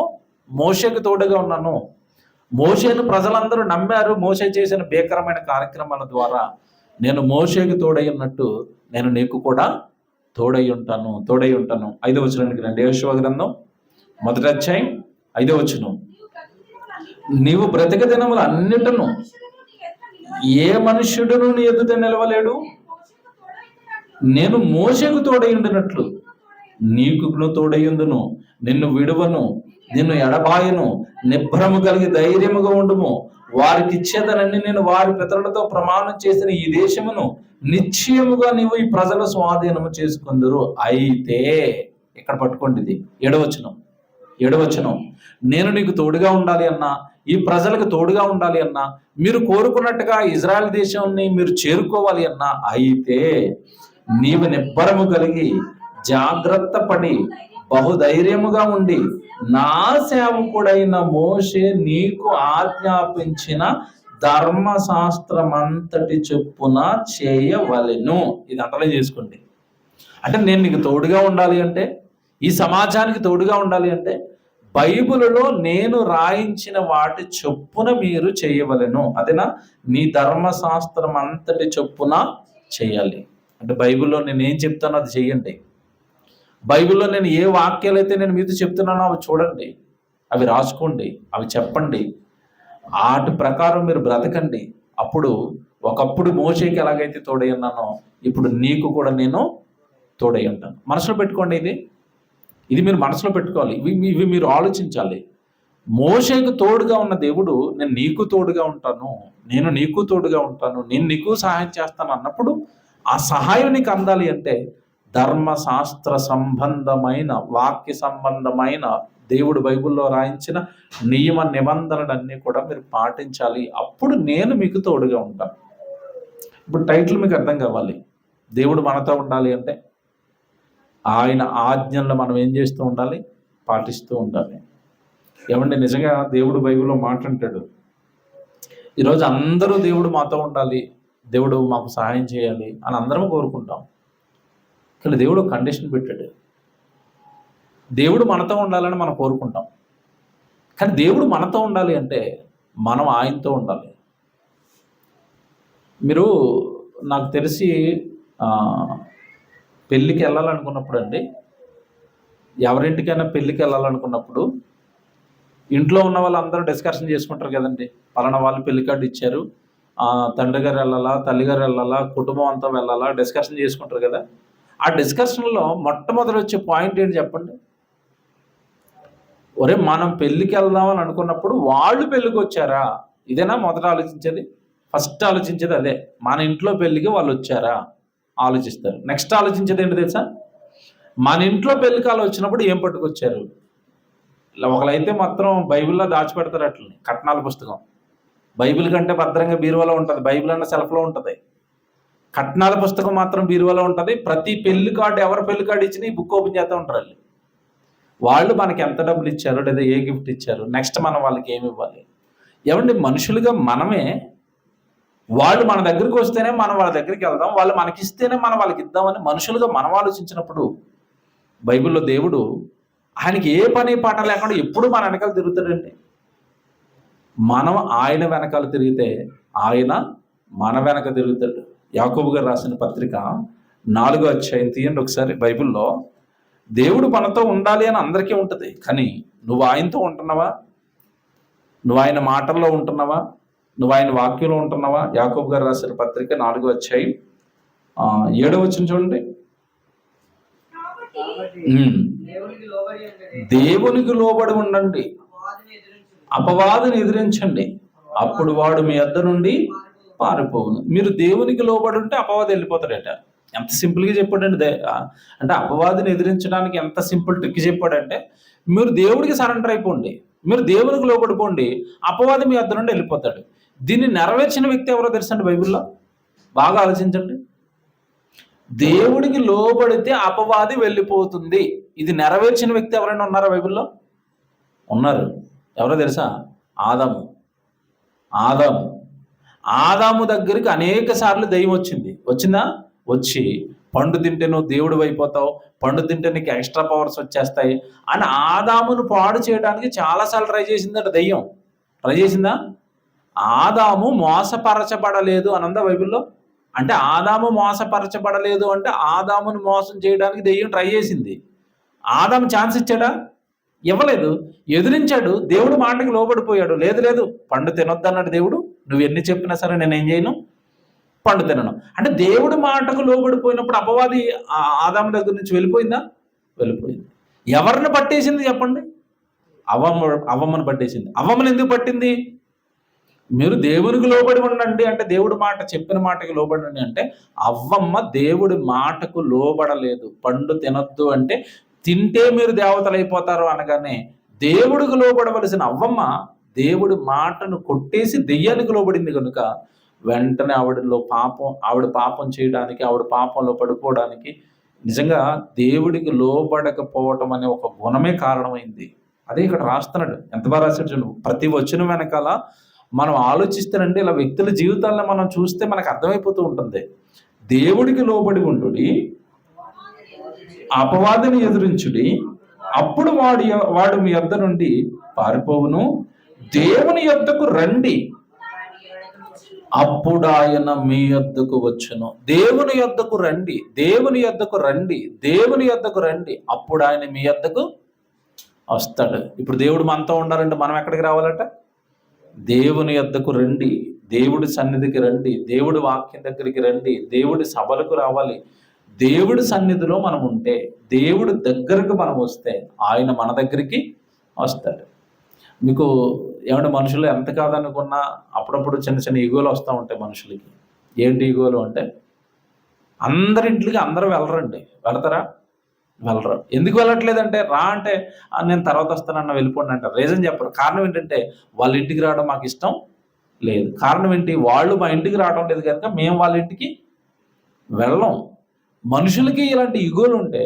మోషేకు తోడుగా ఉన్నాను, మోషేను ప్రజలందరూ నమ్మారు, మోషే చేసిన భీకరమైన కార్యక్రమాల ద్వారా నేను మోషేకు తోడై ఉన్నట్టు నేను నీకు కూడా తోడై ఉంటాను. 5వ వచనానికి రండి. యెహోషువ గ్రంథం 1వ అధ్యాయం 5వ వచనం. నీవు బ్రతిక దినములు అన్నిటను ఏ మనుష్యుడును నీ ఎదుట నిలవలేడు, నేను మోషేకు తోడై ఉండినట్లు నీకు తోడయ్యుందును, నిన్ను విడువను, నిన్ను ఎడబాయను, నిభ్రము కలిగి ధైర్యముగా ఉండుము, వారికి ఇచ్చేదనని నేను వారి పితరులతో ప్రమాణం చేసిన ఈ దేశమును నిశ్చయముగా నీవు ఈ ప్రజల స్వాధీనము చేసుకుందరు. అయితే ఇక్కడ పట్టుకోండి, ఇది 7వ వచనం. నేను నీకు తోడుగా ఉండాలి అన్నా, ఈ ప్రజలకు తోడుగా ఉండాలి అన్నా, మీరు కోరుకున్నట్టుగా ఇజ్రాయెల్ దేశాన్ని మీరు చేరుకోవాలి అన్నా, అయితే నీవు నిబ్బరము కలిగి జాగ్రత్త పడి బహుధైర్యముగా ఉండి నా సేవకుడైన మోషే నీకు ఆజ్ఞాపించిన ధర్మశాస్త్రమంతటి చొప్పున చేయవలెను. ఇది అటలే చేసుకోండి. అంటే నేను నీకు తోడుగా ఉండాలి అంటే, ఈ సమాజానికి తోడుగా ఉండాలి అంటే, బైబిలులో నేను రాయించిన వాటి చొప్పున మీరు చేయవలెను. అదేనా, నీ ధర్మశాస్త్రం అంతటి చొప్పున చేయాలి. అంటే బైబిల్లో నేను ఏం చెప్తానో అది చెయ్యండి. బైబిల్లో నేను ఏ వాక్యాలు అయితే నేను మీతో చెప్తున్నానో అవి చూడండి, అవి రాసుకోండి, అవి చెప్పండి, వాటి ప్రకారం మీరు బ్రతకండి. అప్పుడు ఒకప్పుడు మోషేకి ఎలాగైతే తోడై ఉన్నానో ఇప్పుడు నీకు కూడా నేను తోడై ఉంటాను. మనసులో పెట్టుకోండి, ఇది మీరు మనసులో పెట్టుకోవాలి. ఇవి మీరు ఆలోచించాలి. మోషేకు తోడుగా ఉన్న దేవుడు నేను నీకు తోడుగా ఉంటాను, నేను నీకు తోడుగా ఉంటాను, నేను నీకు సహాయం చేస్తాను అన్నప్పుడు ఆ సహాయం నీకు అందాలి అంటే ధర్మశాస్త్ర సంబంధమైన, వాక్య సంబంధమైన, దేవుడు బైబిల్లో రాయించిన నియమ నిబంధనలన్నీ కూడా మీరు పాటించాలి. అప్పుడు నేను మీకు తోడుగా ఉంటాను. ఇప్పుడు టైటిల్ మీకు అర్థం కావాలి. దేవుడు మనతో ఉండాలి అంటే ఆయన ఆజ్ఞలను మనం ఏం చేస్తూ ఉండాలి, పాటిస్తూ ఉండాలి. ఏమంటే నిజంగా దేవుడు బైబిల్లో మాట అంటాడు, ఈరోజు అందరూ దేవుడు మాతో ఉండాలి, దేవుడు మాకు సహాయం చేయాలి అని అందరం కోరుకుంటాం. కానీ దేవుడు కండిషన్ పెట్టాడు. దేవుడు మనతో ఉండాలని మనం కోరుకుంటాం, కానీ దేవుడు మనతో ఉండాలి అంటే మనం ఆయనతో ఉండాలి. మీరు నాకు తెలిసి పెళ్ళికి వెళ్ళాలనుకున్నప్పుడు అండి, ఎవరింటికైనా పెళ్ళికి వెళ్ళాలనుకున్నప్పుడు ఇంట్లో ఉన్న వాళ్ళందరూ డిస్కషన్ చేసుకుంటారు కదండి. పలానా వాళ్ళు పెళ్లి కార్డు ఇచ్చారు, తండ్రి గారు వెళ్ళాలా, తల్లిగారు వెళ్ళాలా, కుటుంబం అంతా వెళ్ళాలా, డిస్కషన్ చేసుకుంటారు కదా. ఆ డిస్కషన్లో మొట్టమొదటి వచ్చే పాయింట్ ఏంటి చెప్పండి? ఒరే, మనం పెళ్ళికి వెళ్దామని అనుకున్నప్పుడు వాళ్ళు పెళ్ళికి వచ్చారా? ఇదేనా మొదట ఆలోచించేది? ఫస్ట్ ఆలోచించేది అదే, మన ఇంట్లో పెళ్ళికి వాళ్ళు వచ్చారా? ఆలోచిస్తారు. నెక్స్ట్ ఆలోచించేది ఏంటి తెలుసా? మన ఇంట్లో పెళ్లికాలు వచ్చినప్పుడు ఏం పట్టుకొచ్చారు. ఒకరైతే మాత్రం బైబిల్లో దాచిపెడతారు అట్లని, కట్నాల పుస్తకం. బైబిల్ కంటే భద్రంగా బీరువాలో ఉంటుంది. బైబిల్ అన్న సెల్ఫ్లో ఉంటుంది, కట్నాల పుస్తకం మాత్రం బీరువాలో ఉంటుంది. ప్రతి పెళ్లి కార్డు, ఎవరు పెళ్లి కార్డు ఇచ్చినా ఈ బుక్ ఓపెన్ చేస్తూ ఉంటారు. వాళ్ళు మనకి ఎంత డబ్బులు ఇచ్చారు, లేదా ఏ గిఫ్ట్ ఇచ్చారు, నెక్స్ట్ మనం వాళ్ళకి ఏమి ఇవ్వాలి. ఏమండి, మనుషులుగా మనమే, వాళ్ళు మన దగ్గరికి వస్తేనే మనం వాళ్ళ దగ్గరికి వెళ్దాం, వాళ్ళు మనకిస్తేనే మనం వాళ్ళకి ఇద్దామని మనుషులుగా మనం ఆలోచించినప్పుడు, బైబిల్లో దేవుడు ఆయనకి ఏ పని పాట లేకుండా ఎప్పుడు మన వెనకాల తిరుగుతాడండి. మనం ఆయన వెనకాల తిరిగితే ఆయన మన వెనక తిరుగుతాడు. యాకోబు గారు రాసిన పత్రిక 4వ అధ్యాయం తీయండి ఒకసారి. బైబిల్లో దేవుడు మనతో ఉండాలి అని అందరికీ ఉంటుంది, కానీ నువ్వు ఆయనతో ఉంటున్నావా? నువ్వు ఆయన మాటల్లో ఉంటున్నావా? నువ్వు ఆయన వాక్యంలో ఉంటున్నావా? యాకోబు గారు రాసిన పత్రిక 4వ అధ్యాయం 7వ వచనం చూడండి. దేవునికి లోబడి ఉండండి, అపవాదిని ఎదిరించండి, అప్పుడు వాడు మీ వద్ద నుండి పారిపోవును. మీరు దేవునికి లోబడి ఉంటే అపవాది వెళ్ళిపోతాడట. ఎంత సింపుల్గా చెప్పాడండి. అంటే అపవాదిని ఎదిరించడానికి ఎంత సింపుల్ ట్రిక్ చెప్పాడంటే, మీరు దేవుడికి సరెండర్ అయిపోండి, మీరు దేవునికి లోబడిపోండి, అపవాది మీ వద్ద నుండి వెళ్ళిపోతాడు. దీన్ని నెరవేర్చిన వ్యక్తి ఎవరో తెలుసండి బైబిల్లో? బాగా ఆలోచించండి. దేవుడికి లోబడితే అపవాది వెళ్ళిపోతుంది, ఇది నెరవేర్చిన వ్యక్తి ఎవరైనా ఉన్నారా బైబిల్లో? ఉన్నారు. ఎవరో తెలుసా? ఆదాము. ఆదాము దగ్గరికి అనేక సార్లు దెయ్యం వచ్చిందా? వచ్చి పండు తింటే నువ్వు దేవుడు అయిపోతావు, పండు తింటే నీకు ఎక్స్ట్రా పవర్స్ వచ్చేస్తాయి అని ఆదామును పాడు చేయడానికి చాలాసార్లు ట్రై చేసిందట దెయ్యం. ట్రై చేసిందా? ఆదాము మోసపరచబడలేదు అనందా బైబిల్లో. అంటే ఆదాము మోసపరచబడలేదు అంటే ఆదామును మోసం చేయడానికి దెయ్యం ట్రై చేసింది. ఆదాము ఛాన్స్ ఇచ్చాడా? ఇవ్వలేదు. ఎదిరించాడు. దేవుడు మాటకి లోబడిపోయాడు. లేదు పండు తినొద్దన్నాడు దేవుడు. నువ్వు ఎన్ని చెప్పినా సరే నేనేం చేయను, పండు తినను అంటే దేవుడి మాటకు లోబడిపోయినప్పుడు అపవాది ఆదాము దగ్గర నుంచి వెళ్ళిపోయిందా? వెళ్ళిపోయింది. ఎవరిని పట్టేసింది చెప్పండి? అవ్వమ్మను పట్టేసింది. అవ్వమ్మను ఎందుకు పట్టింది? మీరు దేవునికి లోబడి ఉండండి అంటే, దేవుడి మాట చెప్పిన మాటకి లోబడండి అంటే, అవ్వమ్మ దేవుడి మాటకు లోబడలేదు. పండు తినొద్దు అంటే తింటే మీరు దేవతలు అయిపోతారు అనగానే దేవుడికి లోబడవలసిన అవ్వమ్మ దేవుడి మాటను కొట్టేసి దెయ్యానికి లోబడింది కనుక వెంటనే ఆవిడ పాపం చేయడానికి, ఆవిడ పాపంలో పడిపోవడానికి నిజంగా దేవుడికి లోబడకపోవటం అనే ఒక గుణమే కారణమైంది. అదే ఇక్కడ రాస్తున్నాడు. ఎంత బాగా రాశాడు చూడు. ప్రతి వచనం వెనకాల మనం ఆలోచిస్తేనండి, ఇలా వ్యక్తుల జీవితాలను మనం చూస్తే మనకు అర్థమైపోతూ ఉంటుంది. దేవుడికి లోబడి ఉండుడి, అపవాదిని ఎదురించుడి, అప్పుడు వాడు మీ యొద్ద నుండి పారిపోవును. దేవుని యొద్దకు రండి, అప్పుడు ఆయన మీ యొద్దకు వచ్చును. దేవుని యొద్దకు రండి, దేవుని యొద్దకు రండి, దేవుని యొద్దకు రండి, అప్పుడు ఆయన మీ యొద్దకు వస్తాడు. ఇప్పుడు దేవుడు మనతో ఉండాలంటే మనం ఎక్కడికి రావాలట? దేవుని యొద్దకు రండి, దేవుడి సన్నిధికి రండి, దేవుడి వాక్యం దగ్గరికి రండి, దేవుడి సభలకు రావాలి. దేవుడి సన్నిధిలో మనం ఉంటే, దేవుడి దగ్గరకు మనం వస్తే ఆయన మన దగ్గరికి వస్తాడు. మీకు ఏమంటే మనుషులు ఎంత కాదనుకున్నా అప్పుడప్పుడు చిన్న చిన్న ఈగోలు వస్తూ ఉంటాయి మనుషులకి. ఏంటి ఈగోలు అంటే, అందరింటికి అందరూ వెళ్ళరండి. వెళతారా? వెళ్ళరు. ఎందుకు వెళ్ళట్లేదంటే, రా అంటే నేను తర్వాత వస్తానన్న వెళ్ళిపోండి అంటారు. రీజన్ చెప్పరు. కారణం ఏంటంటే, వాళ్ళ ఇంటికి రావడం మాకు ఇష్టం లేదు. కారణం ఏంటి? వాళ్ళు మా ఇంటికి రావడం లేదు కనుక మేము వాళ్ళ ఇంటికి వెళ్ళం. మనుషులకి ఇలాంటి ఈగోలు ఉంటే,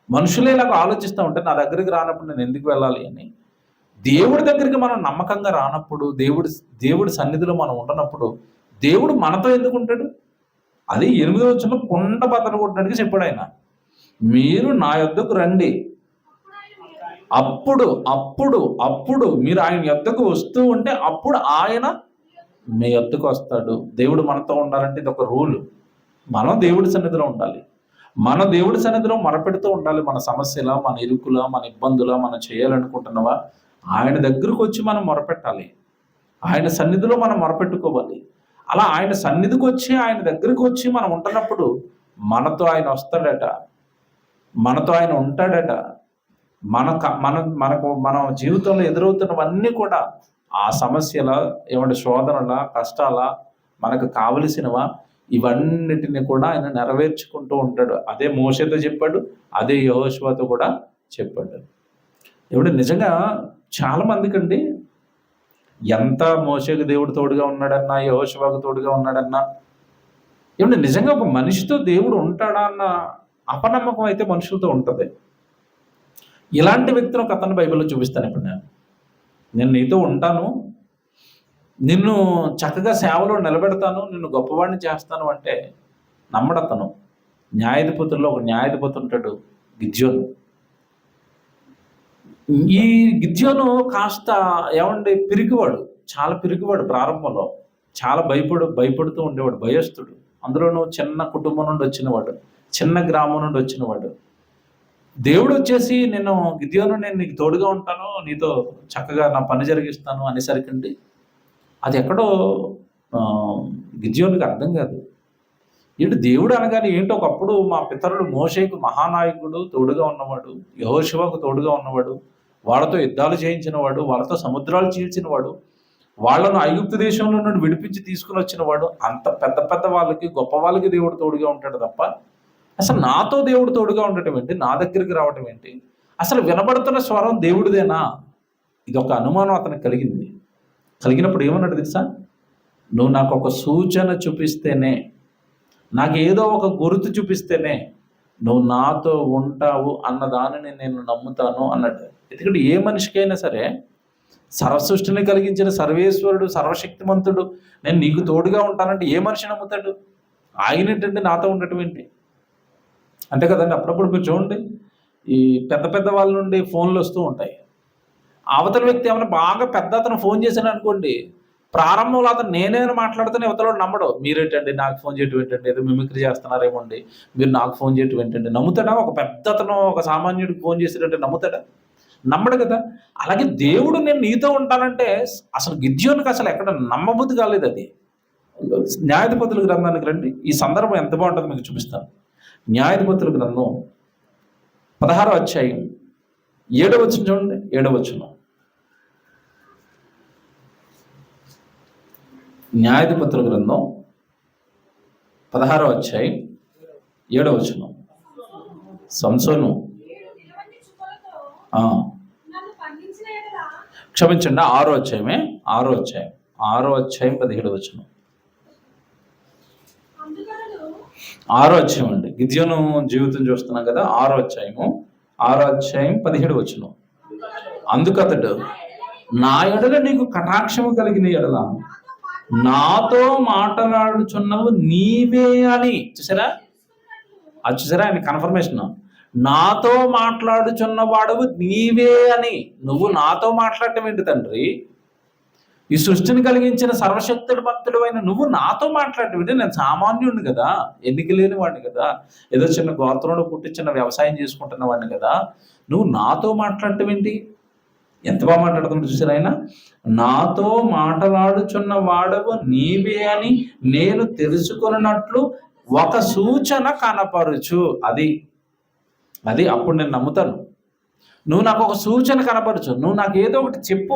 మనుషులే ఇలాగ ఆలోచిస్తూ ఉంటే నా దగ్గరికి రానప్పుడు నేను ఎందుకు వెళ్ళాలి అని. దేవుడి దగ్గరికి మనం నమ్మకంగా రానప్పుడు, దేవుడి సన్నిధిలో మనం ఉండనప్పుడు దేవుడు మనతో ఎందుకు ఉంటాడు? అది 8వ వచనంలో కుండ బద్దలు కొట్టడానికి చెప్పాడు ఆయన. మీరు నా యొద్దకు రండి, అప్పుడు మీరు ఆయన యొద్దకు వస్తూ ఉంటే అప్పుడు ఆయన మీ యొద్దకు వస్తాడు. దేవుడు మనతో ఉండాలంటే ఇది ఒక రూల్. మనం దేవుడి సన్నిధిలో ఉండాలి. మన దేవుడి సన్నిధిలో మొరపెడుతూ ఉండాలి. మన సమస్యల, మన ఇరుకుల, మన ఇబ్బందుల మనం చేయాలనుకుంటున్నావా, ఆయన దగ్గరకు వచ్చి మనం మొరపెట్టాలి. ఆయన సన్నిధిలో మనం మొరపెట్టుకోవాలి. అలా ఆయన సన్నిధికి వచ్చి, ఆయన దగ్గరకు వచ్చి మనం ఉంటున్నప్పుడు మనతో ఆయన వస్తాడట, మనతో ఆయన ఉంటాడట. మన జీవితంలో ఎదురవుతున్నవన్నీ కూడా ఆ సమస్యల, ఏమంటే శోధనల, కష్టాల, మనకు కావలసినవా, ఇవన్నిటిని కూడా ఆయన నెరవేర్చుకుంటూ ఉంటాడు. అదే మోషేతో చెప్పాడు, అదే యెహోషువతో కూడా చెప్పాడు. ఇప్పుడు నిజంగా చాలా మందికండి ఎంత మోషేకు దేవుడు తోడుగా ఉన్నాడన్నా, యెహోషువకు తోడుగా ఉన్నాడన్నా, ఏమంటే నిజంగా ఒక మనిషితో దేవుడు ఉంటాడా అన్న అపనమ్మకం అయితే మనుషులతో ఉంటుంది. ఇలాంటి వ్యక్తిని ఒక అతను బైబిల్లో చూపిస్తాను. ఇప్పుడు నేను నీతో ఉంటాను, నిన్ను చక్కగా సేవలో నిలబెడతాను, నిన్ను గొప్పవాడిని చేస్తాను అంటే నమ్మడతను. న్యాయాధిపతుల్లో ఒక న్యాయాధిపతి ఉంటాడు, గిద్యోను. ఈ గిద్యోను కాస్త ఏమండి పిరికివాడు, చాలా పిరికివాడు. ప్రారంభంలో చాలా భయపడుతూ ఉండేవాడు, భయస్థుడు. అందులోనూ చిన్న కుటుంబం నుండి వచ్చినవాడు, చిన్న గ్రామం నుండి వచ్చినవాడు. దేవుడు వచ్చేసి గిద్యోను నేను నీకు తోడుగా ఉంటాను, నీతో చక్కగా నా పని జరిగిస్తాను అనేసరికండి అది ఎక్కడో గిద్యోనుకి అర్థం కాదు. ఏంటి దేవుడు అనగానే ఏంటో, ఒకప్పుడు మా పితరుడు మోషేకు మహానాయకుడు తోడుగా ఉన్నవాడు, యెహోషువకు తోడుగా ఉన్నవాడు, వాళ్ళతో యుద్ధాలు చేయించినవాడు, వాళ్ళతో సముద్రాలు చీల్చినవాడు, వాళ్ళను ఐగుప్తు దేశంలో నుండి విడిపించి తీసుకుని వచ్చినవాడు. అంత పెద్ద పెద్ద వాళ్ళకి, గొప్ప వాళ్ళకి దేవుడు తోడుగా ఉంటాడు తప్ప అసలు నాతో దేవుడు తోడుగా ఉండటం ఏంటి, నా దగ్గరికి రావటం ఏంటి, అసలు వినబడుతున్న స్వరం దేవుడిదేనా? ఇది ఒక అనుమానం అతనికి కలిగినప్పుడు ఏమన్నాడు తెలుసా? నువ్వు నాకు ఒక సూచన చూపిస్తేనే, నాకేదో ఒక గుర్తు చూపిస్తేనే నువ్వు నాతో ఉంటావు అన్న దానిని నేను నమ్ముతాను అన్నాడు. ఎందుకంటే ఏ మనిషికైనా సరే సర్వసృష్టిని కలిగించిన సర్వేశ్వరుడు, సర్వశక్తిమంతుడు నేను నీకు తోడుగా ఉంటానంటే ఏ మనిషి నమ్ముతాడు? ఆయనేంటంటే నాతో ఉండటం ఏంటి? అంతే కదండి. అప్పుడప్పుడు మీరు చూడండి, ఈ పెద్ద పెద్ద వాళ్ళ నుండి ఫోన్లు వస్తూ ఉంటాయి. అవతల వ్యక్తి ఏమైనా బాగా పెద్ద అతను ఫోన్ చేశాను అనుకోండి, ప్రారంభంలో అతను నేనే మాట్లాడుతూనే అవతల నమ్మడు. మీరేంటండి నాకు ఫోన్ చేయటం ఏంటండి, ఏదో మిమిక్రీ చేస్తున్నారేమోండి, మీరు నాకు ఫోన్ చేయటం ఏంటండి. నమ్ముతాడా? ఒక పెద్ద అతను ఒక సామాన్యుడికి ఫోన్ చేసేటంటే నమ్ముతాడా? నమ్మడు కదా. అలాగే దేవుడు నేను నీతో ఉంటానంటే అసలు గిద్యోనుకి అసలు ఎక్కడ నమ్మబుద్ధి కాలేదు. అది న్యాయాధిపతుల గ్రంథానికి రండి, ఈ సందర్భం ఎంత బాగుంటుందో మీకు చూపిస్తాను. న్యాయాధిపతుల గ్రంథం 16వ అధ్యాయం 7వ వచనం చూడండి. 7వ వచనం, న్యాయాధిపతుల గ్రంథం 16వ అధ్యాయం 7వ వచనం. సంసోను క్షమించండి, 6వ అధ్యాయమే, 6వ అధ్యాయం 17వ వచనం. 6వ అధ్యాయం అండి, గిద్యోను జీవితం చూస్తున్నాం కదా. 6వ అధ్యాయం 17వ వచనం. అందుకతడు నా ఎడల నీకు కటాక్షము కలిగిన ఎడల నాతో మాట్లాడుచున్నవు నీవే అని. చూసారా ఆయన కన్ఫర్మేషన్. నాతో మాట్లాడుచున్న వాడవు నీవే అని. నువ్వు నాతో మాట్లాడటం ఏంటి తండ్రి? ఈ సృష్టిని కలిగించిన సర్వశక్తుడు భక్తుడు అయిన నువ్వు నాతో మాట్లాడటం ఏంటి? నేను సామాన్యుడిని కదా, ఎన్నిక లేని వాడిని కదా, ఏదో చిన్న గోత్రంలో పుట్టి చిన్న వ్యవసాయం చేసుకుంటున్న వాడిని కదా, నువ్వు నాతో మాట్లాడటం ఏంటి? ఎంత బాగా మాట్లాడుతున్నాడు చూసారు ఆయన. నాతో మాట్లాడుచున్న వాడవు నీవే అని నేను తెలుసుకున్నట్లు ఒక సూచన కనపరుచు. అది అప్పుడు నేను నమ్ముతాను. నువ్వు నాకు ఒక సూచన కనపరచు, నువ్వు నాకు ఏదో ఒకటి చెప్పు,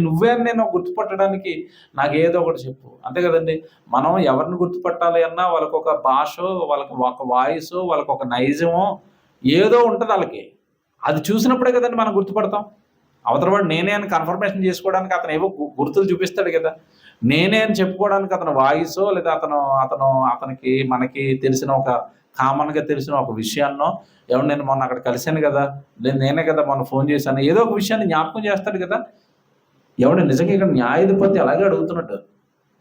నువ్వే నేను గుర్తుపట్టడానికి నాకు ఏదో ఒకటి చెప్పు. అంతే కదండి. మనం ఎవరిని గుర్తుపట్టాలి అన్నా వాళ్ళకి ఒక భాష, వాళ్ళకి ఒక వాయిస్, వాళ్ళకి ఒక నైజమో ఏదో ఉంటుంది వాళ్ళకి. అది చూసినప్పుడే కదండి మనం గుర్తుపడతాం. అవతల వాడు నేనే అని కన్ఫర్మేషన్ చేసుకోవడానికి అతను ఏవో గుర్తులు చూపిస్తాడు కదా. నేనే అని చెప్పుకోవడానికి అతను వాయిసో లేదా అతనికి మనకి తెలిసిన ఒక కామన్గా తెలిసిన ఒక విషయాన్నో, ఎవరు నేను మొన్న అక్కడ కలిశాను కదా, నేనే కదా మొన్న ఫోన్ చేశాను, ఏదో ఒక విషయాన్ని జ్ఞాపకం చేస్తాడు కదా. ఎవడు నిజంగా ఇక్కడ న్యాయాధిపతి అలాగే అడుగుతున్నట్టు,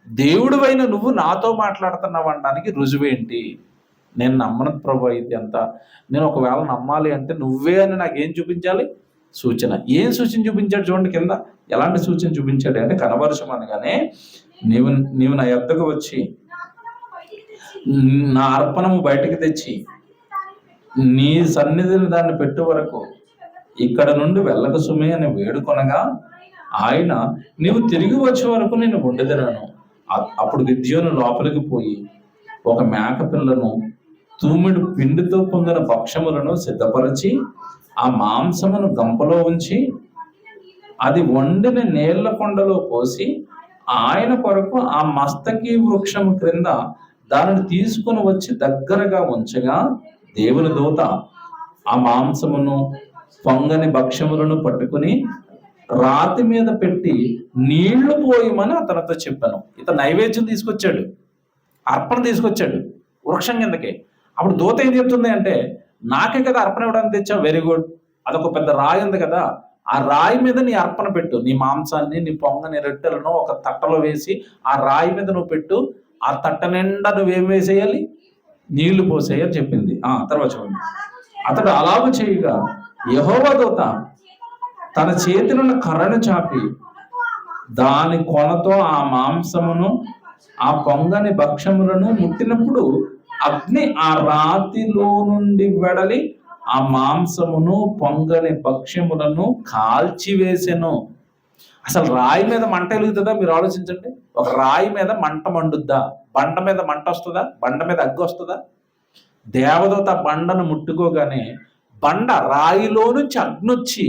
దేవుడు అయిన నువ్వు నాతో మాట్లాడుతున్నావు అనడానికి రుజువేంటి? నేను నమ్మను ప్రభు. అయితే అంత నేను ఒకవేళ నమ్మాలి అంటే నువ్వే అని నాకేం చూపించాలి? సూచన. ఏం సూచన చూపించాడు చూడండి కింద. ఎలాంటి సూచన చూపించాడు అంటే, కనబరచం అనగానే నీవు నా యొద్దకు వచ్చి నా అర్పణము బయటికి తెచ్చి నీ సన్నిధిని దాన్ని పెట్టు వరకు ఇక్కడ నుండి వెళ్ళక సుమే అని వేడుకొనగా ఆయన నీవు తిరిగి వచ్చే వరకు నేను ఉండెదనను. అప్పుడు గిద్యోను లోపలికి పోయి ఒక మేక పిల్లను తూమిడి పిండితో పొందిన భక్ష్యములను సిద్ధపరిచి ఆ మాంసమును గంపలో ఉంచి అది వండిన నీళ్ల కొండలో పోసి ఆయన కొరకు ఆ మస్తకి వృక్షము క్రింద దానిని తీసుకుని వచ్చి దగ్గరగా ఉంచగా దేవుని దూత ఆ మాంసమును పొంగని భక్ష్యములను పట్టుకుని రాతి మీద పెట్టి నీళ్లు పోయమని అతనితో చెప్పాను. ఇతను నైవేద్యం తీసుకొచ్చాడు, అర్పణ తీసుకొచ్చాడు వృక్షం కిందకి. అప్పుడు దూత ఏం చెప్తుంది అంటే, నాకే కదా అర్పణ ఇవ్వడానికి తెచ్చావు, వెరీ గుడ్. అదొక పెద్ద రాయి ఉంది కదా, ఆ రాయి మీద నీ అర్పణ పెట్టు, నీ మాంసాన్ని నీ పొంగని రొట్టెలను ఒక తట్టలో వేసి ఆ రాయి మీద నువ్వు పెట్టు, ఆ తట్ట నిండా నువ్వేం వేసేయాలి, నీళ్లు పోసేయని చెప్పింది. తర్వాత చూడండి, అతడు అలాగూ చేయగా యెహోవా దూత తన చేతిలో కర్రను చాపి దాని కొనతో ఆ మాంసమును ఆ పొంగని భక్ష్యములను ముట్టినప్పుడు అగ్ని ఆ రాతిలో నుండి వెడలి ఆ మాంసమును పొంగని భక్ష్యములను కాల్చివేసెను. అసలు రాయి మీద మంట వెలుగుతుందా? మీరు ఆలోచించండి. ఒక రాయి మీద మంట మండుద్దా? బండ మీద మంట వస్తుందా? బండ మీద అగ్గి వస్తుందా? దేవదూత బండను ముట్టుకోగానే బండ రాయిలో నుంచి అగ్నొచ్చి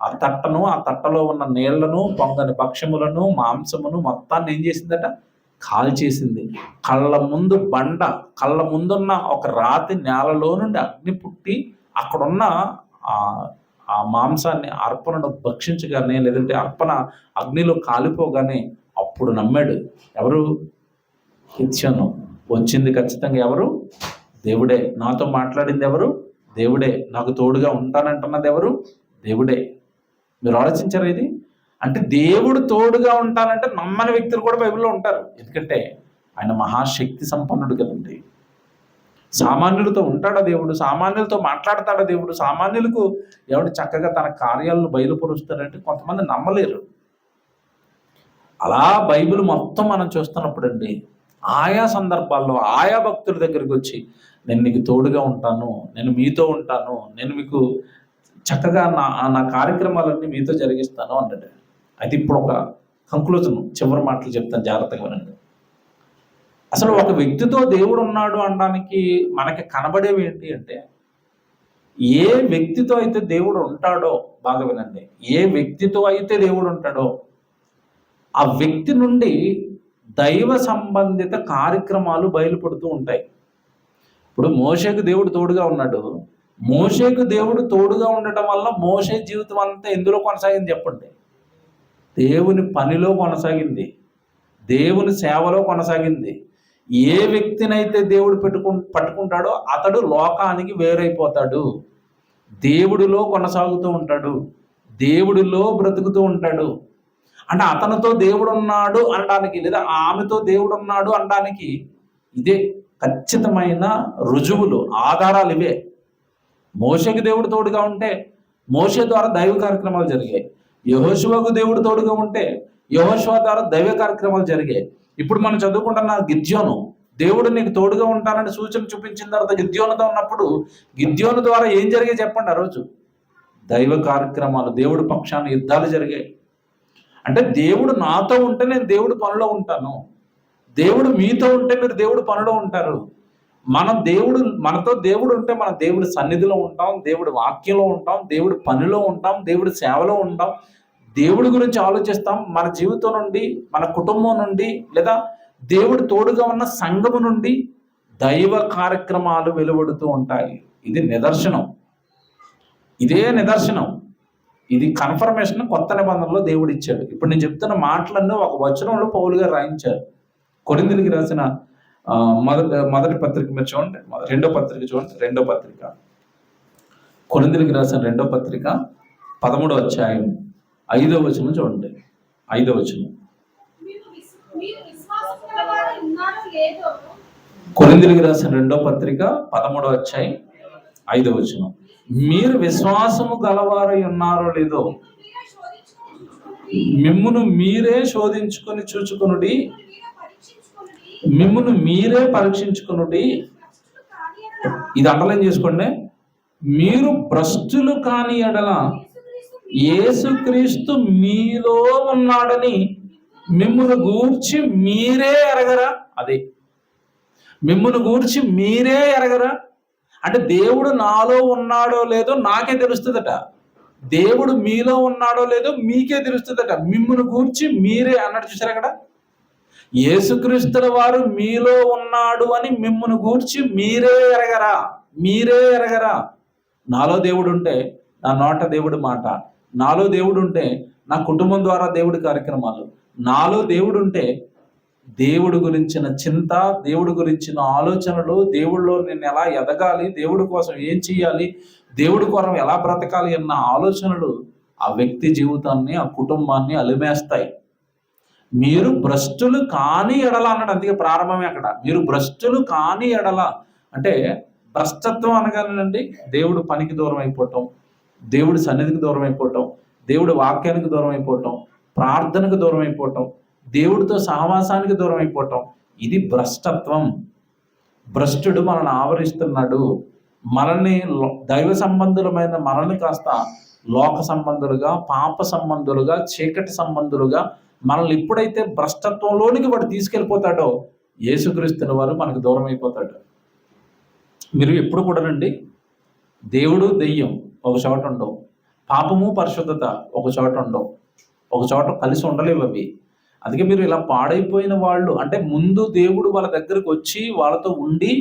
ఆ తట్టను, ఆ తట్టలో ఉన్న నీళ్లను, పొంగని భక్ష్యములను, మాంసమును మొత్తాన్ని ఏం చేసిందట? కాల్చేసింది. కళ్ళ ముందు బండ, కళ్ళ ముందున్న ఒక రాతి నేలలో నుండి అగ్ని పుట్టి అక్కడున్న ఆ మాంసాన్ని, అర్పణను భక్షించగానే, లేదంటే అర్పణ అగ్నిలో కాలిపోగానే అప్పుడు నమ్మాడు. ఎవరు? హిత్యోను. వచ్చింది ఖచ్చితంగా ఎవరు? దేవుడే. నాతో మాట్లాడింది ఎవరు? దేవుడే. నాకు తోడుగా ఉంటానంటున్నది ఎవరు? దేవుడే. మీరు ఆలోచించారు ఇది? అంటే దేవుడు తోడుగా ఉంటానంటే నమ్మని వ్యక్తులు కూడా బైబిల్లో ఉంటారు. ఎందుకంటే ఆయన మహాశక్తి సంపన్నుడు కదండి. సామాన్యులతో ఉంటాడా దేవుడు? సామాన్యులతో మాట్లాడతాడా దేవుడు? సామాన్యులకు ఎవడు చక్కగా తన కార్యాలను బయలుపరుస్తాడంటే కొంతమంది నమ్మలేరు. అలా బైబిల్ మొత్తం మనం చూస్తున్నప్పుడు అండి, ఆయా సందర్భాల్లో ఆయా భక్తుల దగ్గరికి వచ్చి, నేను నీకు తోడుగా ఉంటాను, నేను మీతో ఉంటాను, నేను మీకు చక్కగా నా కార్యక్రమాలన్నీ మీతో జరిగిస్తాను అన్నాడు. అది ఇప్పుడు ఒక కంక్లూజన్, చివరి మాటలు చెప్తాను, జాగ్రత్తగా వినండి. అసలు ఒక వ్యక్తితో దేవుడు ఉన్నాడు అనడానికి మనకి కనబడేవి ఏంటి అంటే, ఏ వ్యక్తితో అయితే దేవుడు ఉంటాడో, బాగా వినండి, ఏ వ్యక్తితో అయితే దేవుడు ఉంటాడో ఆ వ్యక్తి నుండి దైవ సంబంధిత కార్యక్రమాలు బయలుపడుతూ ఉంటాయి. ఇప్పుడు మోషేకు దేవుడు తోడుగా ఉన్నాడు. మోషేకు దేవుడు తోడుగా ఉండటం వల్ల మోషే జీవితం అంతా ఎందులో కొనసాగింది చెప్పండి? దేవుని పనిలో కొనసాగింది, దేవుని సేవలో కొనసాగింది. ఏ వ్యక్తినైతే దేవుడు పట్టుకుంటాడో అతడు లోకానికి వేరైపోతాడు, దేవుడిలో కొనసాగుతూ ఉంటాడు, దేవుడిలో బ్రతుకుతూ ఉంటాడు. అంటే అతనితో దేవుడు ఉన్నాడు అనడానికి, లేదా ఆమెతో దేవుడు ఉన్నాడు అనడానికి ఇదే ఖచ్చితమైన రుజువులు, ఆధారాలు ఇవే. మోషేకి దేవుడు తోడుగా ఉంటే మోషే ద్వారా దైవ కార్యక్రమాలు జరిగాయి. యెహోషువకు దేవుడు తోడుగా ఉంటే యెహోషువ ద్వారా దైవ కార్యక్రమాలు జరిగాయి. ఇప్పుడు మనం చదువుకుంటున్న గిద్యోను, దేవుడు నీకు తోడుగా ఉంటానని సూచన చూపించిన తర్వాత గిద్యోనుతో ఉన్నప్పుడు గిద్యోను ద్వారా ఏం జరిగాయి చెప్పండి? ఆ రోజు దైవ కార్యక్రమాలు, దేవుడి పక్షాన యుద్ధాలు జరిగాయి. అంటే దేవుడు నాతో ఉంటే నేను దేవుడి పనిలో ఉంటాను, దేవుడు మీతో ఉంటే మీరు దేవుడి పనిలో ఉంటారు. మనతో దేవుడు ఉంటే మనం దేవుడి సన్నిధిలో ఉంటాం, దేవుడి వాక్యంలో ఉంటాం, దేవుడి పనిలో ఉంటాం, దేవుడి సేవలో ఉంటాం, దేవుడి గురించి ఆలోచిస్తాం. మన జీవితం నుండి, మన కుటుంబం నుండి, లేదా దేవుడు తోడుగా ఉన్న సంఘము నుండి దైవ కార్యక్రమాలు వెలువడుతూ ఉంటాయి. ఇది నిదర్శనం, ఇదే నిదర్శనం, ఇది కన్ఫర్మేషన్ కొత్త నిబంధనలో దేవుడు ఇచ్చాడు. ఇప్పుడు నేను చెప్తున్న మాటలన్నీ ఒక వచనంలో పౌలు గారు రాయించారు. కొరింథీయులకు రాసిన మొదటి పత్రిక మీరు చూడండి, రెండో పత్రిక చూడండి, రెండో పత్రిక కొరింథీయులకు రాసిన రెండో పత్రిక 13వ అధ్యాయం 5వ వచనం చూడండి. 5వ వచనం, కొరింథీయులకు రాసిన రెండో పత్రిక 13వ అధ్యాయం 5వ వచనం, మీరు విశ్వాసము గలవారై ఉన్నారో లేదో మిమ్మును మీరే శోధించుకొని చూచుకొనుడి, మిమ్మును మీరే పరీక్షించుకొనుడి. ఇది అండర్లైన్ చేసుకోండి. మీరు భ్రష్టులు కాని ఎడల యేసుక్రీస్తు మీలో ఉన్నాడని మిమ్మును గూర్చి మీరే ఎరగరా? అదే, మిమ్మును గూర్చి మీరే ఎరగరా అంటే దేవుడు నాలో ఉన్నాడో లేదో నాకే తెలుస్తుందట, దేవుడు మీలో ఉన్నాడో లేదో మీకే తెలుస్తుందట. మిమ్మును గూర్చి మీరే అన్నాడు, చూసారు అక్కడ. యేసుక్రీస్తుల వారు మీలో ఉన్నాడు అని మిమ్మును గూర్చి మీరే ఎరగరా. నాలో దేవుడు ఉంటే నా నోట దేవుడి మాట, నాలో దేవుడు ఉంటే నా కుటుంబం ద్వారా దేవుడి కార్యక్రమాలు, నాలో దేవుడు ఉంటే దేవుడి గురించిన చింత, దేవుడి గురించిన ఆలోచనలు, దేవుడిలో నేను ఎలా ఎదగాలి, దేవుడి కోసం ఏం చేయాలి, దేవుడి కోసం ఎలా బ్రతకాలి అన్న ఆలోచనలు ఆ వ్యక్తి జీవితాన్ని, ఆ కుటుంబాన్ని అలిమేస్తాయి. మీరు భ్రష్టులు కాని ఎడల అన్నాడు. అందుకే ప్రారంభమే అక్కడ. మీరు భ్రష్టులు కాని ఎడల అంటే భ్రష్టత్వం అనగానండి దేవుడు పనికి దూరం అయిపోవటం, దేవుడి సన్నిధికి దూరం అయిపోవటం, దేవుడి వాక్యానికి దూరం అయిపోవటం, ప్రార్థనకు దూరం అయిపోవటం, దేవుడితో సహవాసానికి దూరం అయిపోవటం. ఇది భ్రష్టత్వం. భ్రష్టుడు మనల్ని ఆవరిస్తున్నాడు. మనల్ని దైవ సంబంధులమైన మనల్ని కాస్త లోక సంబంధులుగా, పాప సంబంధులుగా, చీకటి సంబంధులుగా మనల్ని ఎప్పుడైతే భ్రష్టత్వంలోనికి వాడు తీసుకెళ్ళిపోతాడో యేసుక్రీస్తుని వారు మనకు దూరం అయిపోతాడు. మీరు ఎప్పుడు కూడానండి దేవుడు దెయ్యం ఒక చోట ఉండవు, పాపము పరిశుద్ధత ఒక చోట ఉండవు, ఒక చోట కలిసి ఉండలేవు అవి. అందుకే మీరు ఇలా పాడైపోయిన వాళ్ళు అంటే ముందు దేవుడు వాళ్ళ దగ్గరకు వచ్చి వాళ్ళతో ఉండి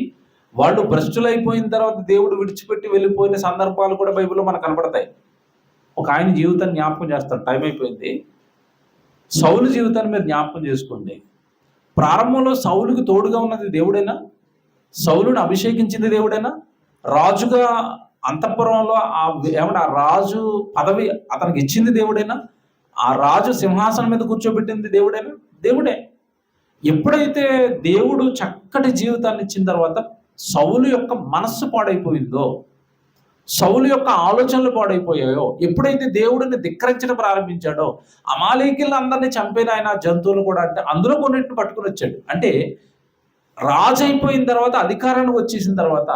వాళ్ళు భ్రష్టులైపోయిన తర్వాత దేవుడు విడిచిపెట్టి వెళ్ళిపోయిన సందర్భాలు కూడా బైబిల్లో మనకు కనపడతాయి. ఒక ఆయన జీవితాన్ని జ్ఞాపకం చేస్తాడు. టైం అయిపోయింది. సౌలు జీవితాన్ని మీరు జ్ఞాపకం చేసుకోండి. ప్రారంభంలో సౌలుకి తోడుగా ఉన్నది దేవుడేనా? సౌలుని అభిషేకించింది దేవుడేనా? రాజుగా అంతఃపురంలో ఆ రాజు పదవి అతనికి ఇచ్చింది దేవుడేనా? ఆ రాజు సింహాసనం మీద కూర్చోబెట్టింది దేవుడేనా? దేవుడే. ఎప్పుడైతే దేవుడు చక్కటి జీవితాన్ని ఇచ్చిన తర్వాత సౌలు యొక్క మనస్సు పాడైపోయిందో, సౌలు యొక్క ఆలోచనలు పాడైపోయాయో, ఎప్పుడైతే దేవుడిని ధిక్కరించడం ప్రారంభించాడో అమాలేకీలను అందరినీ చంపిన ఆయన జంతువులు కూడా అంటే అందులో కొన్నింటిని పట్టుకుని వచ్చాడు. అంటే రాజు అయిపోయిన తర్వాత అధికారానికి వచ్చేసిన తర్వాత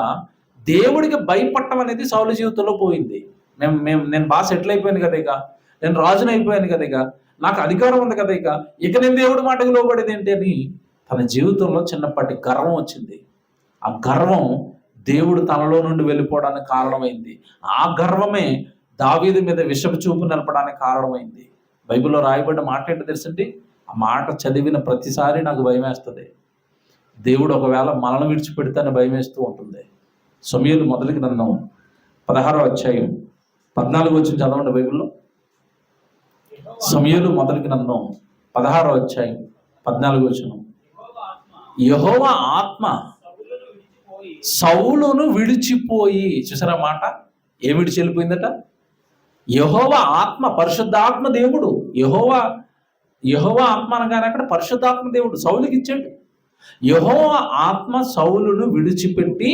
దేవుడికి భయపడటం అనేది సౌలు జీవితంలో పోయింది. నేను బాగా సెటిల్ అయిపోయాను కదా, ఇక నేను రాజుని అయిపోయాను కదా, ఇక నాకు అధికారం ఉంది కదా, ఇక నేను దేవుడి మాటకు లోబడేది ఏంటి అని తన జీవితంలో చిన్నప్పటి గర్వం వచ్చింది. ఆ గర్వం దేవుడు తనలో నుండి వెళ్ళిపోవడానికి కారణమైంది. ఆ గర్వమే దావీదు మీద విషపు చూపు నిలపడానికి కారణమైంది. బైబిల్లో రాయబడ్డ మాట ఏంటో తెలుసండి? ఆ మాట చదివిన ప్రతిసారి నాకు భయం వేస్తుంది. దేవుడు ఒకవేళ మనల్ని విడిచిపెడితేనే భయం వేస్తూ ఉంటుంది. సమూయేలు మొదటి గ్రంథం 16వ అధ్యాయం 14 వచ్చిన చదవండి బైబిల్లో. సమూయేలు మొదటి గ్రంథం 16వ అధ్యాయం 14 వచనం. యెహోవా ఆత్మ సౌలును విడిచిపోయి, చూసారా మాట? ఏం విడిచి వెళ్ళిపోయిందట? యెహోవా ఆత్మ, పరిశుద్ధాత్మ దేవుడు. యెహోవా ఆత్మ అనగానే అక్కడ పరిశుద్ధాత్మ దేవుడు సౌలుకి ఇచ్చాడు. యెహోవా ఆత్మ సౌలును విడిచిపెట్టి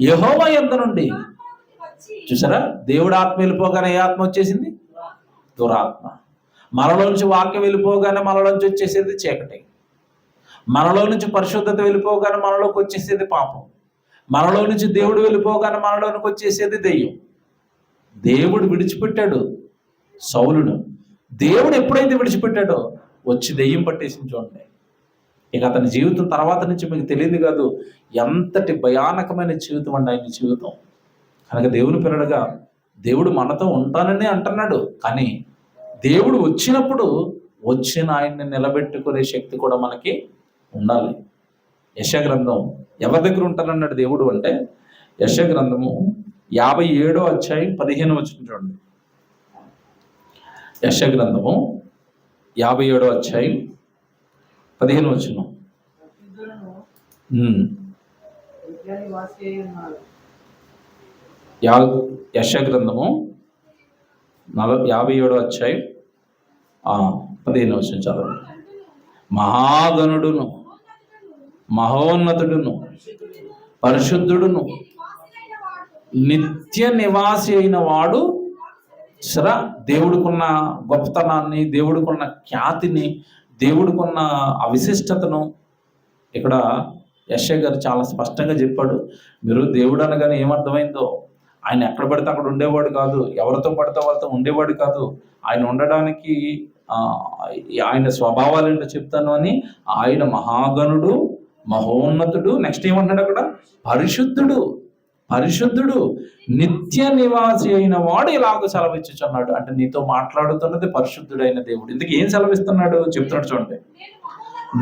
యెహోవా యొద్ద నుండి, చూసారా? దేవుడు ఆత్మ వెళ్ళిపోగానే ఏ ఆత్మ వచ్చేసింది? దురాత్మ. మనలోంచి వాక్యం వెళ్ళిపోగానే మనలోంచి వచ్చేసేది చీకటి. మనలో నుంచి పరిశుద్ధత వెళ్ళిపోగానే మనలోకి వచ్చేసేది పాపం. మనలో నుంచి దేవుడు వెళ్ళిపోగానే మనలోనికి వచ్చేసేది దెయ్యం. దేవుడు విడిచిపెట్టాడు సౌలును. దేవుడు ఎప్పుడైతే విడిచిపెట్టాడో వచ్చి దెయ్యం పట్టేసింది చూడండి. ఇక అతని జీవితం తర్వాత నుంచి మీకు తెలియదు కాదు ఎంతటి భయానకమైన జీవితం అండి ఆయన జీవితం. కనుక దేవుని పిల్లడుగా దేవుడు మనతో ఉంటానని అంటున్నాడు. కానీ దేవుడు వచ్చినప్పుడు వచ్చిన ఆయన్ని నిలబెట్టుకునే శక్తి కూడా మనకి ఉండాలి. యెషయా గ్రంథం ఎవరి దగ్గర ఉంటానన్నాడు దేవుడు అంటే, యెషయా గ్రంథము 57వ అధ్యాయం 15 వచనం చూడండి. యెషయా గ్రంథము 57వ అధ్యాయం 15 వచనం. యెషయా గ్రంథము 57వ అధ్యాయం 15 వచనం చదవండి. మహాగణుడును మహోన్నతుడును పరిశుద్ధుడును నిత్య నివాసి అయిన వాడు, సరే, దేవుడికున్న గొప్పతనాన్ని, దేవుడికున్న ఖ్యాతిని, దేవుడికున్న అవిశిష్టతను ఇక్కడ యెషయా గారు చాలా స్పష్టంగా చెప్పాడు. మీరు దేవుడు అనగానే ఏమర్థమైందో, ఆయన ఎక్కడ పడితే అక్కడ ఉండేవాడు కాదు, ఎవరితో పడితే వాళ్ళతో ఉండేవాడు కాదు. ఆయన ఉండడానికి ఆయన స్వభావాలు ఏంటో చెప్తాను అని, ఆయన మహాగణుడు, మహోన్నతుడు, నెక్స్ట్ ఏమంటున్నాడు అక్కడ? పరిశుద్ధుడు నిత్య నివాసి అయిన వాడు ఇలాగ సెలవిచ్చుచున్నాడు. అంటే నీతో మాట్లాడుతున్నది పరిశుద్ధుడైన దేవుడు. ఇందుకు ఏం సెలవిస్తున్నాడు చెప్తున్నాడు చూడండి.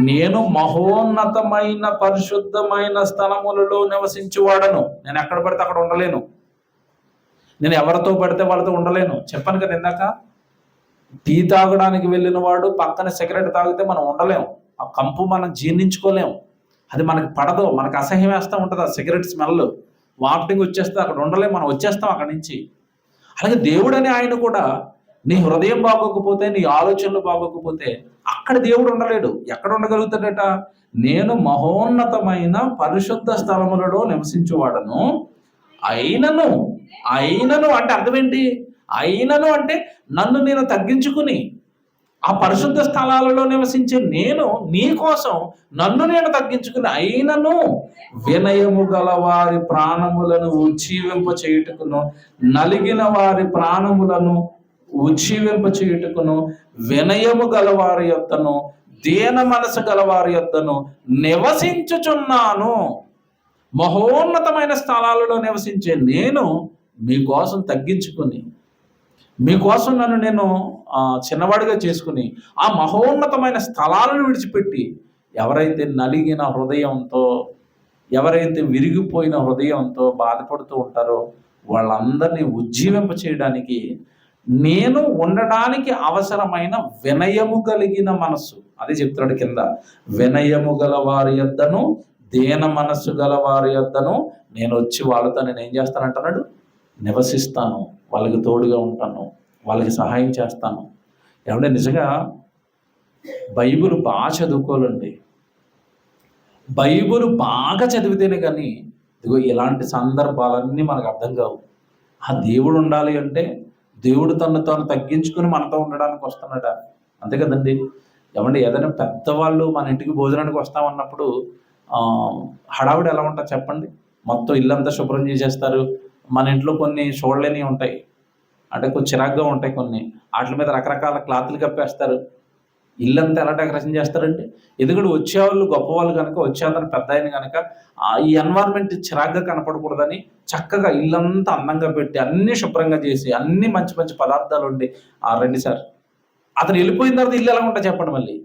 నేను మహోన్నతమైన పరిశుద్ధమైన స్థలములలో నివసించువాడను. నేను ఎక్కడ పడితే అక్కడ ఉండలేను. నేను ఎవరితో పడితే వాళ్ళతో ఉండలేను. చెప్పాను కదా ఇందాక, టీ తాగడానికి వెళ్ళిన వాడు పక్కన సిగరెట్ తాగితే మనం ఉండలేం. ఆ కంపు మనం జీర్ణించుకోలేం. అది మనకి పడదు, మనకు అసహ్యం వేస్తూ ఉంటుంది. ఆ సిగరెట్ స్మెల్, వామిటింగ్ వచ్చేస్తే అక్కడ ఉండలేం, మనం వచ్చేస్తాం అక్కడి నుంచి. అలాగే దేవుడని ఆయన కూడా, నీ హృదయం బాగోకపోతే, నీ ఆలోచనలు బాగోకపోతే అక్కడ దేవుడు ఉండలేడు. ఎక్కడ ఉండగలుగుతాడట? నేను మహోన్నతమైన పరిశుద్ధ స్థలములలో నివసించువాడను. అయినను అంటే అర్థం ఏంటి? అయినను అంటే నన్ను నేను తగ్గించుకుని ఆ పరిశుద్ధ స్థలాలలో నివసించే నేను నీ కోసం నన్ను నేను తగ్గించుకుని, అయినను వినయము గల వారి ప్రాణములను ఉజ్జీవింప చేయుటకును, నలిగిన వారి ప్రాణములను ఉజ్జీవింప చేయుటకును, వినయము గల వారి యొద్దను, దీన మనసు గల వారి యొద్దను నివసించుచున్నాను. మహోన్నతమైన స్థలాలలో నివసించే నేను మీకోసం తగ్గించుకుని, మీకోసం నన్ను నేను చిన్నవాడిగా చేసుకుని, ఆ మహోన్నతమైన స్థలాలను విడిచిపెట్టి, ఎవరైతే నలిగిన హృదయంతో, ఎవరైతే విరిగిపోయిన హృదయంతో బాధపడుతూ ఉంటారో వాళ్ళందరినీ ఉజ్జీవింప చేయడానికి, నేను ఉండడానికి అవసరమైన వినయము కలిగిన మనస్సు, అదే చెప్తున్నాడు కింద, వినయము గల వారి యొద్దను, దీన మనస్సు గల వారి యొద్దను నేను వచ్చి వాళ్ళతో నేను ఏం చేస్తానంటున్నాడు? నివసిస్తాను, వాళ్ళకి తోడుగా ఉంటాను, వాళ్ళకి సహాయం చేస్తాను. ఏమంటే నిజంగా బైబిల్ బాగా చదువుకోవాలండి. బైబిల్ బాగా చదివితేనే కానీ ఇదిగో ఇలాంటి సందర్భాలన్నీ మనకు అర్థం కావు. ఆ దేవుడు ఉండాలి అంటే దేవుడు తను తాను తగ్గించుకుని మనతో ఉండడానికి వస్తున్నాడ, అంతే కదండి. ఏమంటే ఏదైనా పెద్దవాళ్ళు మన ఇంటికి భోజనానికి వస్తామన్నప్పుడు హడావుడి ఎలా ఉంటుంది చెప్పండి? మొత్తం ఇల్లంతా శుభ్రం చేసేస్తారు. మన ఇంట్లో కొన్ని చూడలేని ఉంటాయి, అంటే కొంచెం చిరాగ్గా ఉంటాయి కొన్ని, వాటి మీద రకరకాల క్లాతులు కప్పేస్తారు. ఇల్లంతా ఎలా డెకరేషన్ చేస్తారండి? ఎందుకంటే వచ్చేవాళ్ళు గొప్పవాళ్ళు కనుక, వచ్చే అతను పెద్ద ఆయన కనుక ఈ ఎన్వైరన్మెంట్ చిరాగ్గా కనపడకూడదని చక్కగా ఇల్లంతా అందంగా పెట్టి అన్నీ శుభ్రంగా చేసి అన్ని మంచి మంచి పదార్థాలు ఉండి, రండి సార్, అతను వెళ్ళిపోయిన తర్వాత ఇల్లు ఎలా ఉంటా చెప్పండి?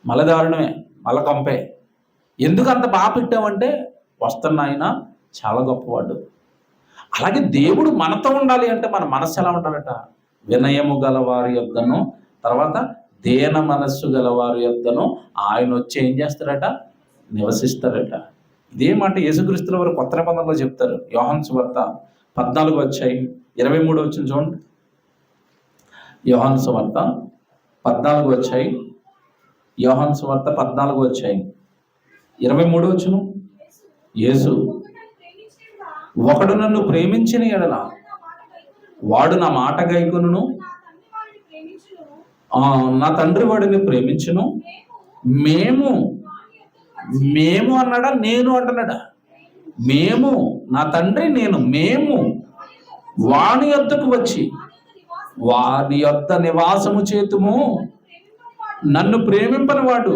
మళ్ళీ దారుణమే, మళ్ళీ కంపే. ఎందుకు అంత బాగా పెట్టామంటే వస్తున్న ఆయన చాలా గొప్పవాడు. అలాగే దేవుడు మనతో ఉండాలి అంటే మన మనస్సు ఎలా ఉండాలట? వినయము గల వారి యొద్దను, తర్వాత దీన మనస్సు గల వారి యొద్దను ఆయన వచ్చి ఏం చేస్తారట? నివసిస్తారట. ఇదే మాట యేసుక్రీస్తుల వారు కొత్త నిబంధనలో చెప్తారు. యోహాను సువార్త 14:23 చూడండి. యోహాను సువార్త 14 యోహాను సువార్త 14:23 యేసు, ఒకడు నన్ను ప్రేమించిన ఎడల వాడు నా మాట గైకొనును, నా తండ్రి వాడిని ప్రేమించును. మేము అన్నాడా? నేను అంటున్నాడా? మేము, నా తండ్రి నేను, మేము వాని యొద్దకు వచ్చి వాని యొద్ద నివాసము చేతుము. నన్ను ప్రేమింపని వాడు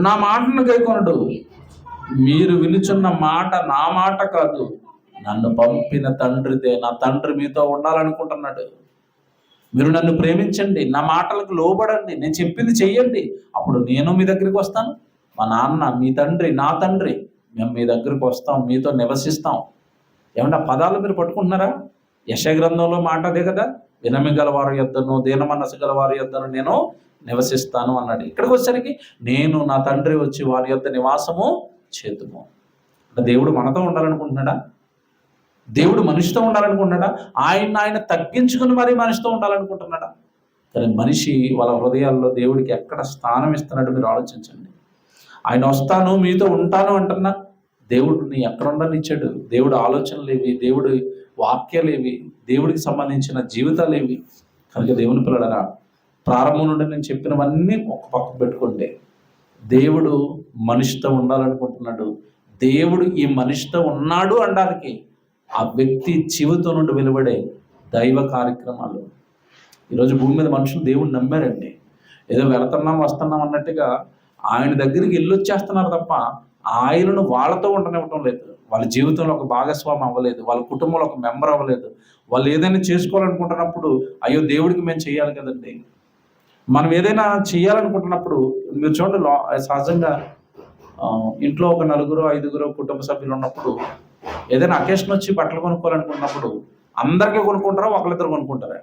నా మాటను గైకొనడు. మీరు వినుచున్న మాట నా మాట కాదు, నన్ను పంపిన తండ్రిదే. నా తండ్రి మీతో ఉండాలనుకుంటున్నాడు. మీరు నన్ను ప్రేమించండి, నా మాటలకు లోబడండి, నేను చెప్పింది చెయ్యండి, అప్పుడు నేను మీ దగ్గరికి వస్తాను. మా నాన్న, మీ తండ్రి, నా తండ్రి, మేము మీ దగ్గరికి వస్తాం, మీతో నివసిస్తాం. ఏమన్నా పదాలు మీరు పట్టుకుంటున్నారా? యెషయా గ్రంథంలో మాట అదే కదా, వినమి గల వారి యొద్దను, దీన మనస్సు గల వారి యొద్దను నేను నివసిస్తాను అన్నాడు. ఇక్కడికి వచ్చేసరికి నేను, నా తండ్రి వచ్చి వారి యొద్ద నివాసము చేతుము. అంటే దేవుడు మనతో ఉండాలనుకుంటున్నాడా? దేవుడు మనిషితో ఉండాలనుకుంటున్నాడా? ఆయన తగ్గించుకుని మరీ మనిషితో ఉండాలనుకుంటున్నాడా? కానీ మనిషి వాళ్ళ హృదయాల్లో దేవుడికి ఎక్కడ స్థానం ఇస్తున్నాడు మీరు ఆలోచించండి. ఆయన వస్తాను, మీతో ఉంటాను అంటున్నా, దేవుడిని ఎక్కడ ఉండనిచ్చాడు? దేవుడు ఆలోచనలేవి, దేవుడి వాక్యాలేవి, దేవుడికి సంబంధించిన జీవితాలేవి? కనుక దేవుని పిల్లలరా, ప్రారంభం నుండి నేను చెప్పినవన్నీ ఒక పక్క పెట్టుకుంటే, దేవుడు మనిషితో ఉండాలనుకుంటున్నాడు. దేవుడు ఈ మనిషితో ఉన్నాడు అనడానికి ఆ వ్యక్తి జీవితం నుండి వెలువడే దైవ కార్యక్రమాలు. ఈరోజు భూమి మీద మనుషులు దేవుడిని నమ్మారండి. ఏదో వెళుతున్నాం వస్తున్నాం అన్నట్టుగా ఆయన దగ్గరికి వెళ్ళొచ్చేస్తున్నారు తప్ప ఆయనను వాళ్ళతో ఉండనివ్వటం లేదు. వాళ్ళ జీవితంలో ఒక భాగస్వామి అవ్వలేదు, వాళ్ళ కుటుంబంలో ఒక మెంబర్ అవ్వలేదు. వాళ్ళు ఏదైనా చేసుకోవాలనుకుంటున్నప్పుడు అయ్యో దేవుడికి మేము చేయాలి కదండి, మనం ఏదైనా చేయాలనుకుంటున్నప్పుడు మీరు చూడండి, సహజంగా ఇంట్లో ఒక 4, 5 కుటుంబ సభ్యులు ఉన్నప్పుడు ఏదైనా అకేషన్ వచ్చి బట్టలు కొనుక్కోవాలనుకున్నప్పుడు అందరికీ కొనుక్కుంటారా, ఒకరిద్దరు కొనుక్కుంటారా?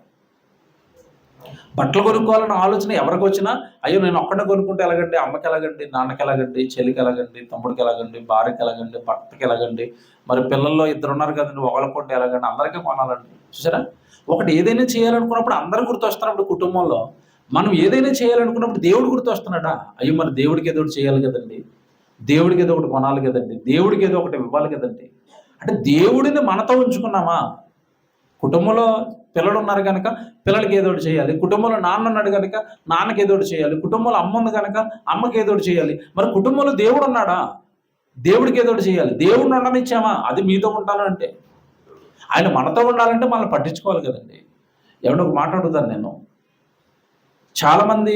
బట్టలు కొనుక్కోవాలన్న ఆలోచన ఎవరికి వచ్చినా, అయ్యో నేను ఒక్కడే కొనుక్కుంటే ఎలాగండి, అమ్మకి ఎలాగండి, నాన్నకి ఎలాగండి, చెల్లికి ఎలాగండి, తమ్ముడికి ఎలాగండి, భార్యకి ఎలాగండి, భర్తకి ఎలాగండి, మరి పిల్లల్లో 2 ఉన్నారు కదండి, ఒకళ్ళ కొంటే ఎలాగండి, అందరికీ కొనాలండి. చూసారా, ఒకటి ఏదైనా చేయాలనుకున్నప్పుడు అందరూ గుర్తొస్తున్నప్పుడు కుటుంబంలో మనం ఏదైనా చేయాలనుకున్నప్పుడు దేవుడు గుర్తొస్తున్నాడా? అయ్యో మరి దేవుడికి ఏదో ఒకటి చేయాలి కదండి, దేవుడికి ఏదో ఒకటి కొనాలి కదండి, దేవుడికి ఏదో ఒకటి ఇవ్వాలి కదండి. అంటే దేవుడిని మనతో ఉంచుకున్నామా? కుటుంబంలో పిల్లలు ఉన్నారు కనుక పిల్లలకి ఏదో ఒకటి చేయాలి, కుటుంబంలో నాన్న ఉన్నాడు కనుక నాన్నకి ఏదో ఒకటి చేయాలి, కుటుంబంలో అమ్మ ఉంది కనుక అమ్మకి ఏదో ఒకటి చేయాలి. మరి కుటుంబంలో దేవుడు ఉన్నాడా? దేవుడికి ఏదో ఒకటి చేయాలి. దేవుడిని ఉండనిచ్చామా? అది మీతో ఉంటాను అంటే. ఆయన మనతో ఉండాలంటే మనల్ని పట్టించుకోవాలి కదండి. ఏమంటే ఒక మాట అడుగుతాను నేను, చాలామంది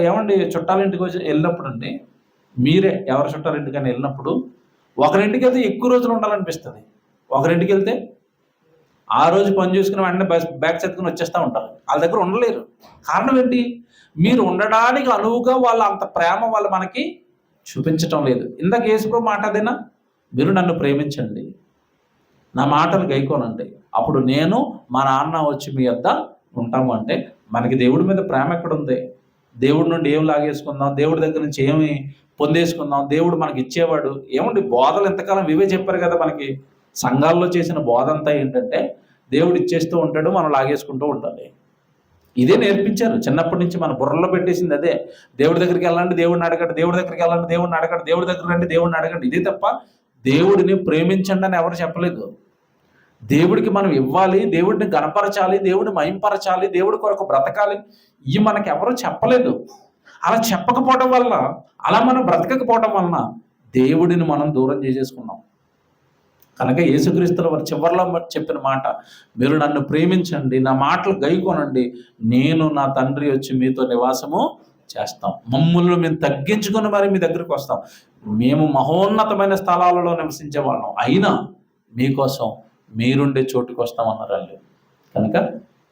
ఏమండి చుట్టాలింటికి వచ్చి వెళ్ళినప్పుడు అండి, మీరే ఎవరి చుట్టాలింటికైనా వెళ్ళినప్పుడు ఒకరింటికి వెళ్తే ఎక్కువ రోజులు ఉండాలనిపిస్తుంది, ఒకరింటికి వెళ్తే ఆ రోజు పని చూసుకుని వెంటనే బ్యాగ్ చదువుకుని వచ్చేస్తూ ఉంటారు. వాళ్ళ దగ్గర ఉండలేరు. కారణం ఏంటి? మీరు ఉండడానికి అనువుగా వాళ్ళ అంత ప్రేమ వాళ్ళు మనకి చూపించటం లేదు. ఇందాక యేసుప్రభు మాట అదేనా, మీరు నన్ను ప్రేమించండి, నా మాటలు గైకోనండి, అప్పుడు నేను మా నాన్న వచ్చి మీ వద్ద ఉంటాము. అంటే మనకి దేవుడి మీద ప్రేమ ఎక్కడుంది? దేవుడి నుండి ఏం లాగేసుకుందాం, దేవుడి దగ్గర నుంచి ఏమి పొందేసుకుందాం, దేవుడు మనకి ఇచ్చేవాడు ఏమండి. బోధలు ఎంతకాలం ఇవే చెప్పారు కదా మనకి. సంఘాల్లో చేసిన బోధ అంతా ఏంటంటే దేవుడు ఇచ్చేస్తూ ఉంటాడు, మనం లాగేసుకుంటూ ఉండాలి. ఇదే నేర్పించారు చిన్నప్పటి నుంచి, మన బుర్రలో పెట్టేసింది అదే. దేవుడి దగ్గరికి వెళ్ళండి, దేవుడిని అడగండి, దేవుడి దగ్గరికి వెళ్ళండి, దేవుడిని అడగండి, దేవుడి దగ్గర రండి, దేవుడిని అడగండి. ఇదే తప్ప దేవుడిని ప్రేమించండి అని ఎవరు చెప్పలేదు. దేవుడికి మనం ఇవ్వాలి, దేవుడిని గణపరచాలి, దేవుడిని మహింపరచాలి, దేవుడి కొరకు బ్రతకాలి, ఇవి మనకి ఎవరు చెప్పలేదు. అలా చెప్పకపోవడం వల్ల, అలా మనం బ్రతకకపోవడం వలన దేవుడిని మనం దూరం చేసేసుకున్నాం. కనుక యేసుక్రీస్తుల వారు చివరిలో చెప్పిన మాట, మీరు నన్ను ప్రేమించండి, నా మాటలు గైకొనండి, నేను నా తండ్రి వచ్చి మీతో నివాసము చేస్తాం. మమ్మల్ని మేము తగ్గించుకొని మరి మీ దగ్గరికి వస్తాం. మేము మహోన్నతమైన స్థలాలలో నివసించే వాళ్ళం, అయినా మీకోసం మీరుండే చోటుకు వస్తామన్నారు వాళ్ళు. కనుక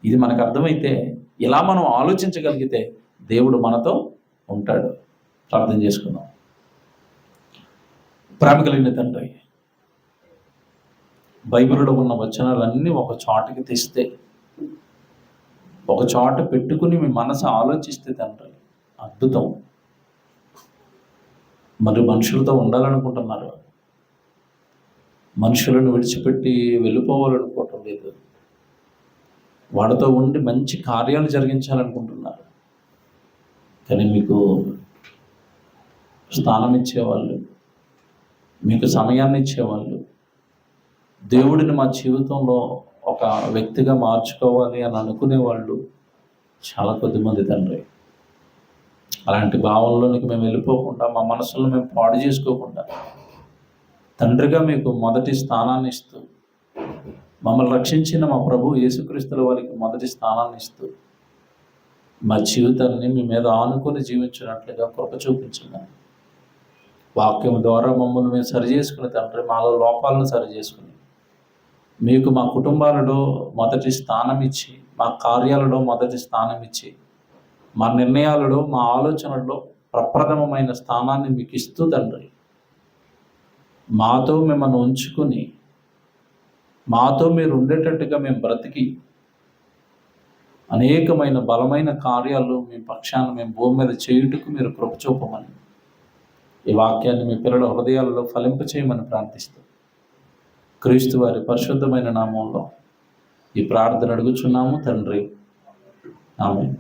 ఇది మనకు అర్థమైతే, ఇలా మనం ఆలోచించగలిగితే దేవుడు మనతో ఉంటాడు. ప్రార్థన చేసుకుందాం. ప్రేమ కలిగిన తండ్రి, బైబిల్లో ఉన్న వచనాలన్నీ ఒక చోటకి తెస్తే, ఒక చోట పెట్టుకుని మీ మనసు ఆలోచిస్తే తండ్రి అద్భుతం. మరి మనుషులతో ఉండాలనుకుంటున్నారు, మనుషులను విడిచిపెట్టి వెళ్ళిపోవాలనుకోవటం లేదు, వాడితో ఉండి మంచి కార్యాలు జరిగించాలనుకుంటున్నారు. కానీ మీకు స్థానం ఇచ్చేవాళ్ళు, మీకు సమయాన్ని ఇచ్చేవాళ్ళు, దేవుడిని మా జీవితంలో ఒక వ్యక్తిగా మార్చుకోవాలి అని అనుకునేవాళ్ళు చాలా కొద్దిమంది తండ్రి. అలాంటి భావంలోనికి మేము వెళ్ళిపోకుండా, మా మనసులను మేము పాడు చేసుకోకుండా, తండ్రిగా మీకు మొదటి స్థానాన్ని ఇస్తూ, మమ్మల్ని రక్షించిన మా ప్రభు యేసుక్రీస్తుల వారికి మొదటి స్థానాన్ని ఇస్తూ, మా జీవితాన్ని మీ మీద ఆనుకొని జీవించినట్లుగా కృప చూపించున్నాను. వాక్యం ద్వారా మమ్మల్ని మేము సరిచేసుకుని తండ్రి, మాలో లోపాలను సరిచేసుకుని, మీకు మా కుటుంబాలలో మొదటి స్థానం ఇచ్చి, మా కార్యాలలో మొదటి స్థానం ఇచ్చి, మా నిర్ణయాలలో, మా ఆలోచనల్లో ప్రప్రథమమైన స్థానాన్ని మీకు ఇస్తూ తండ్రి, మాతో మిమ్మల్ని ఉంచుకుని, మాతో మీరు ఉండేటట్టుగా మేము బ్రతికి, అనేకమైన బలమైన కార్యాలు మీ పక్షాన మేము భూమి మీద చేయుటకు మీరు కృప చూపమని, ఈ వాక్యాన్ని మీ పిల్లల హృదయాలలో ఫలింప చేయమని ప్రార్థిస్తూ, క్రీస్తు వారి పరిశుద్ధమైన నామంలో ఈ ప్రార్థన అడుగుచున్నాము తండ్రి. ఆమేన్.